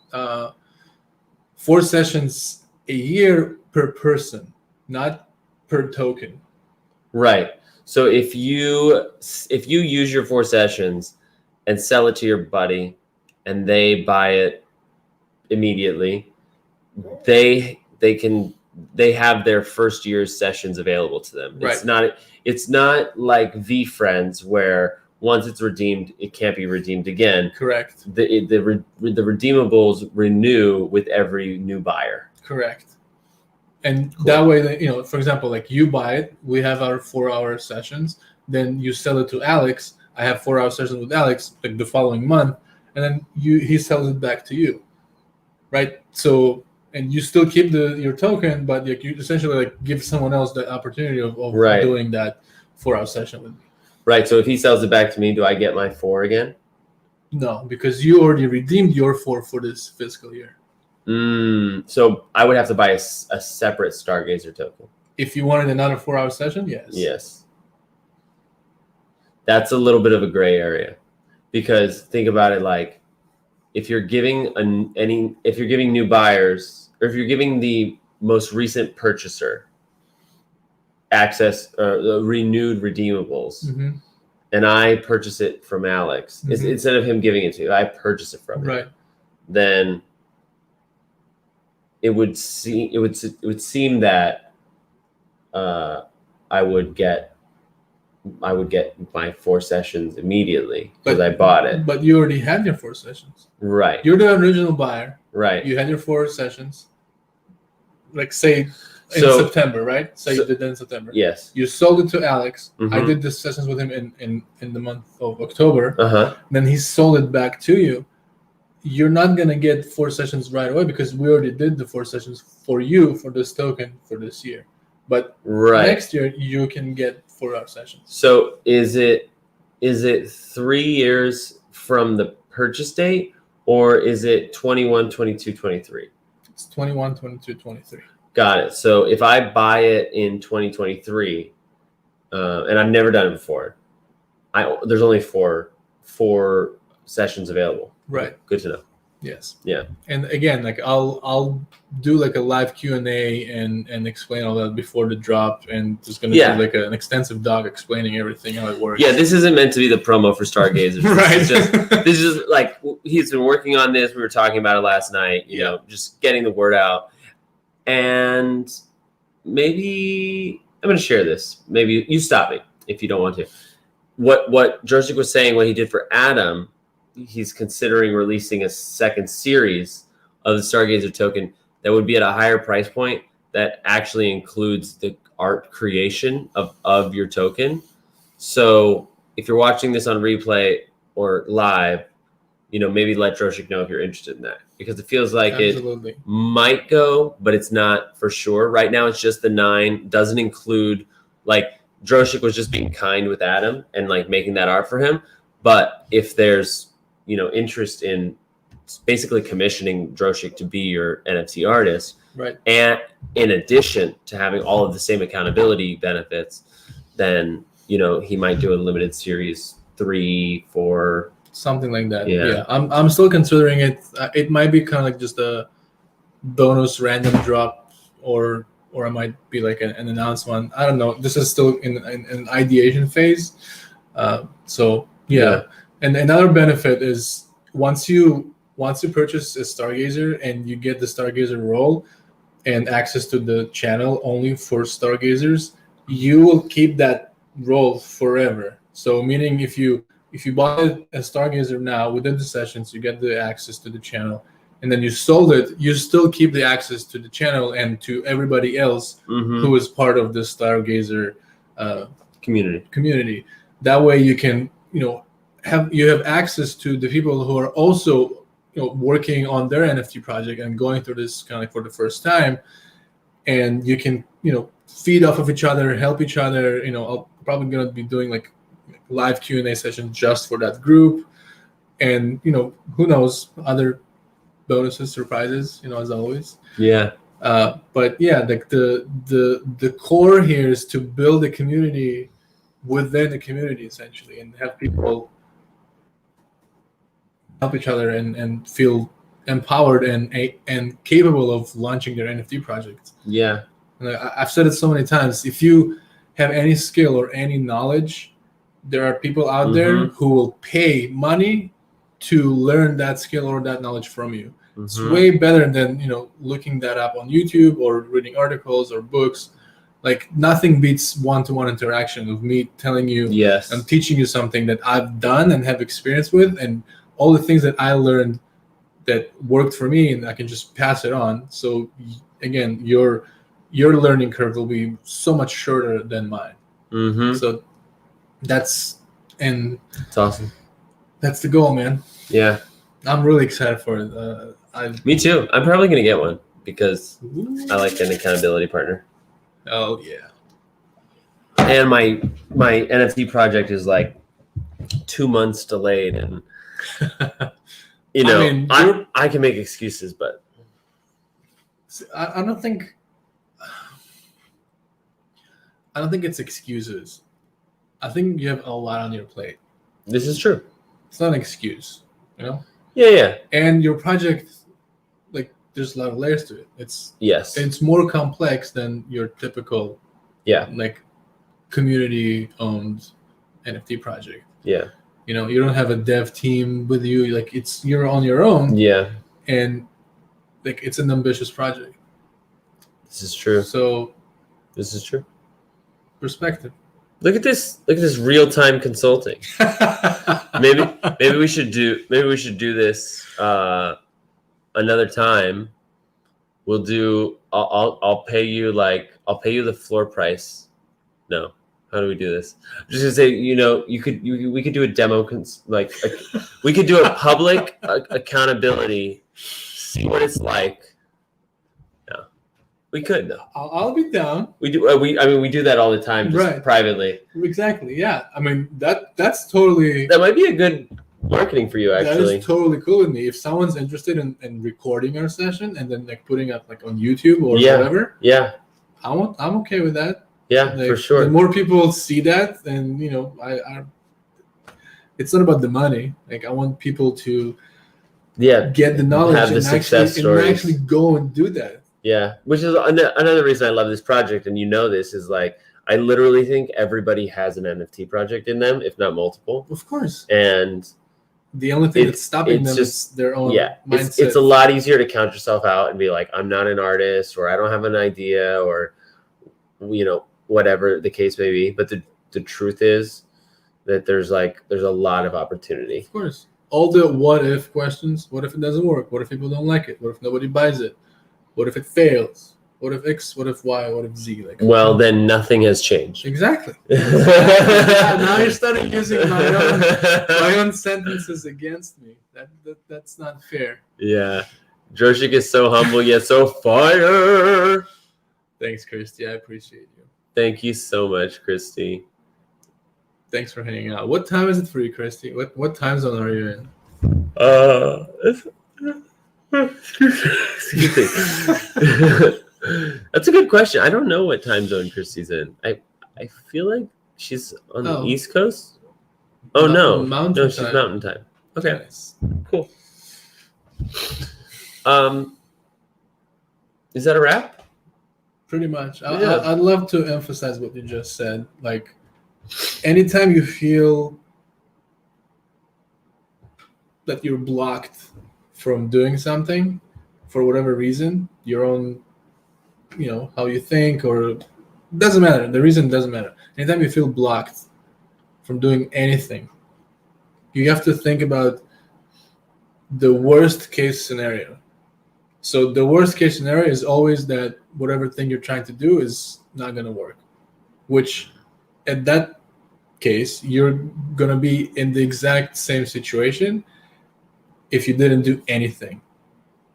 4 sessions a year per person, not per token. Right. So if you use your 4 sessions and sell it to your buddy, and they buy it immediately, they have their first year's sessions available to them. Right. It's not like VFriends where once it's redeemed, it can't be redeemed again. Correct. The redeemables renew with every new buyer. Correct. And cool. That way, for example, like you buy it, we have our 4-hour sessions, then you sell it to Alex. I have 4-hour sessions with Alex like the following month, and then he sells it back to you, right? So, and you still keep your token, but like you essentially like give someone else the opportunity of right. doing that 4-hour session with me. Right. So if he sells it back to me, do I get my 4 again? No, because you already redeemed your 4 for this fiscal year. So I would have to buy a separate Stargazer token. If you wanted another 4-hour session, yes. Yes. That's a little bit of a gray area, because think about it, like if you're giving new buyers, or if you're giving the most recent purchaser access renewed redeemables, and I purchase it from Alex, instead of him giving it to you, I purchase it from him, then it would seem that I would get my 4 sessions immediately because I bought it. But you already had your 4 sessions. Right. You're the original buyer. Right. You had your 4 sessions. Like say in September, right? Say you did that in September. Yes. You sold it to Alex. Mm-hmm. I did the sessions with him in the month of October. Uh-huh. Then he sold it back to you. You're not gonna get 4 sessions right away because we already did the 4 sessions for you for this token for this year. But next year you can get 4 sessions. So is it 3 years from the purchase date, or is it 21, 22, 23? It's 21, 22, 23. Got it. So if I buy it in 2023, and I've never done it before, there's only four sessions available. Right. Good to know. Yes. Yeah. And again, like I'll do like a live Q&A and explain all that before the drop, and just gonna do like an extensive doc explaining everything, how it works. Yeah, this isn't meant to be the promo for Stargazers. Right. This is just like he's been working on this. We were talking about it last night. You know, just getting the word out. And maybe I'm going to share this. Maybe you stop me if you don't want to. What Droshik was saying, what he did for Adam, he's considering releasing a second series of the Stargazer token that would be at a higher price point that actually includes the art creation of your token. So if you're watching this on replay or live, you know, maybe let Droshik know if you're interested in that, because it feels like it might go, but it's not for sure. Right now, it's just the 9, doesn't include, like, Droshik was just being kind with Adam and like making that art for him. But if there's, you know, interest in basically commissioning Droshik to be your NFT artist, right, and in addition to having all of the same accountability benefits, then, you know, he might do a limited series 3, 4. Something like that. Yeah. I'm still considering it. It might be kind of like just a bonus random drop, or it might be like an announcement. I don't know. This is still in an ideation phase. So yeah. And another benefit is once you purchase a Stargazer and you get the Stargazer role and access to the channel only for Stargazers, you will keep that role forever. So meaning if you bought a Stargazer now within the sessions, you get the access to the channel, and then you sold it, you still keep the access to the channel and to everybody else who is part of the Stargazer community. That way you can, you know, have access to the people who are also, you know, working on their NFT project and going through this kind of like for the first time, and you can, you know, feed off of each other, help each other. You know, I'm probably going to be doing like live Q&A session just for that group, and, you know, who knows, other bonuses, surprises, you know, as always. But yeah, like the core here is to build a community within the community essentially, and have people help each other and feel empowered and capable of launching their NFT projects. And I've said it so many times, if you have any skill or any knowledge, there are people out there who will pay money to learn that skill or that knowledge from you. It's way better than, you know, looking that up on YouTube or reading articles or books. Like, nothing beats one-to-one interaction of me telling you and teaching you something that I've done and have experience with, and all the things that I learned that worked for me, and I can just pass it on. So again, your learning curve will be so much shorter than mine. So that's awesome. That's the goal, man. I'm really excited for it. Me too. I'm probably gonna get one because I like an accountability partner. Oh yeah. And my NFT project is like 2 months delayed, and you know, I mean, I can make excuses, but I don't think it's excuses. I think you have a lot on your plate. This is true. It's not an excuse, you know? Yeah. And your project, like, there's a lot of layers to it. It's more complex than your typical like community-owned NFT project. You know, you don't have a dev team with you. Like, you're on your own. And like, it's an ambitious project. This is true. So this is true. perspective. Look at this real-time consulting. Maybe we should do this another time. I'll pay you the floor price. No. How do we do this? I'm just gonna say, we could do a demo, we could do a public accountability, see what it's like. No, we could though. I'll be down. We do. We do that all the time, just Right. privately. Exactly. Yeah. I mean, that's totally. That might be a good marketing for you, actually. That is totally cool with me. If someone's interested in recording our session and then putting up on YouTube or whatever, yeah, I'm okay with that. Yeah, for sure. The more people see that, then I it's not about the money. I want people to get the knowledge have the and success stories. And actually go and do that. Yeah, which is another reason I love this project, and this is I literally think everybody has an NFT project in them, if not multiple. Of course. And the only thing that's stopping them is their own mindset. It's a lot easier to count yourself out and be like, I'm not an artist, or I don't have an idea, or whatever the case may be. But the truth is that there's a lot of opportunity. Of course. All the what if questions. What if it doesn't work? What if people don't like it? What if nobody buys it? What if it fails? What if X? What if Y? What if Z? Well, then nothing has changed. Exactly. Now you're starting using my own sentences against me. That's not fair. Yeah. Droshik is so humble yet so fire. Thanks, Christy. I appreciate you. Thank you so much, Christy. Thanks for hanging out. What time is it for you, Christy? What time zone are you in? Excuse me. That's a good question. I don't know what time zone Christy's in. I feel like she's on the East Coast. Oh no, Mountain she's time. Mountain time. Okay, nice. Cool. Is that a wrap? Pretty much. I'd love to emphasize what you just said. Anytime you feel that you're blocked from doing something for whatever reason, your own, how you think, or doesn't matter. The reason doesn't matter. Anytime you feel blocked from doing anything, you have to think about the worst case scenario. So the worst case scenario is always that whatever thing you're trying to do is not going to work, which at that case, you're going to be in the exact same situation if you didn't do anything.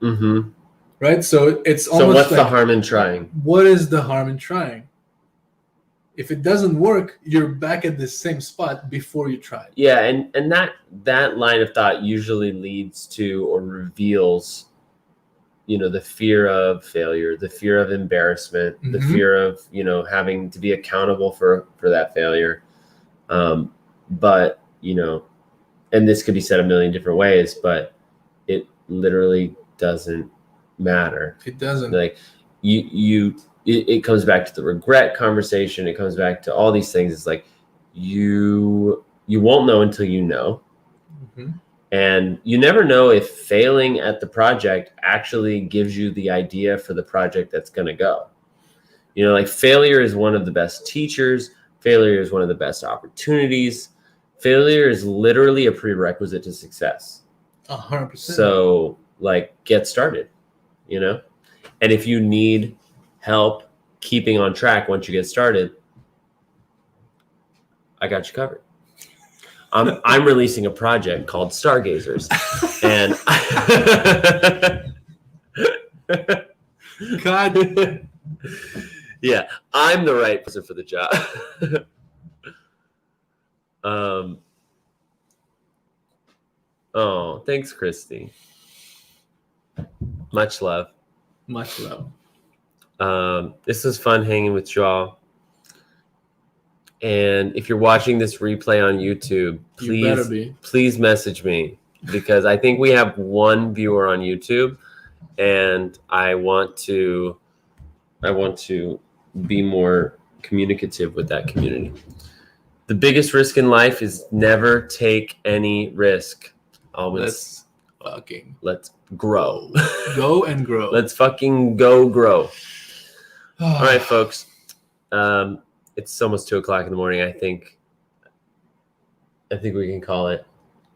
Mm-hmm. Right? So it's almost what's the harm in trying? What is the harm in trying? If it doesn't work, you're back at the same spot before you tried. Yeah, and that line of thought usually leads to or reveals the fear of failure, the fear of embarrassment, the fear of having to be accountable for that failure. But and this could be said a million different ways, but it literally doesn't matter. It doesn't. It comes back to the regret conversation. It comes back to all these things. It's you won't know until you know. Mm-hmm. And you never know if failing at the project actually gives you the idea for the project that's going to go. Failure is one of the best teachers. Failure is one of the best opportunities. Failure is literally a prerequisite to success. 100%. So, get started, And if you need help keeping on track once you get started, I got you covered. I'm releasing a project called Stargazers, and God, yeah, I'm the right person for the job. Oh, thanks, Christy. Much love. Much love. This was fun hanging with y'all. And if you're watching this replay on YouTube, please message me, because I think we have one viewer on YouTube, and I want to be more communicative with that community. The biggest risk in life is never take any risk. Always let's grow. Go and grow. Let's fucking go grow. All right, folks. it's almost 2:00 in the morning. I think we can call it.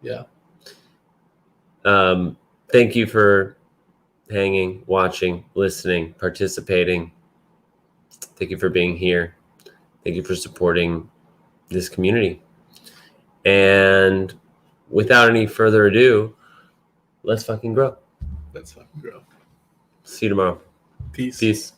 Yeah. Thank you for hanging, watching, listening, participating. Thank you for being here. Thank you for supporting this community. And without any further ado, let's fucking grow. Let's fucking grow. See you tomorrow. Peace. Peace.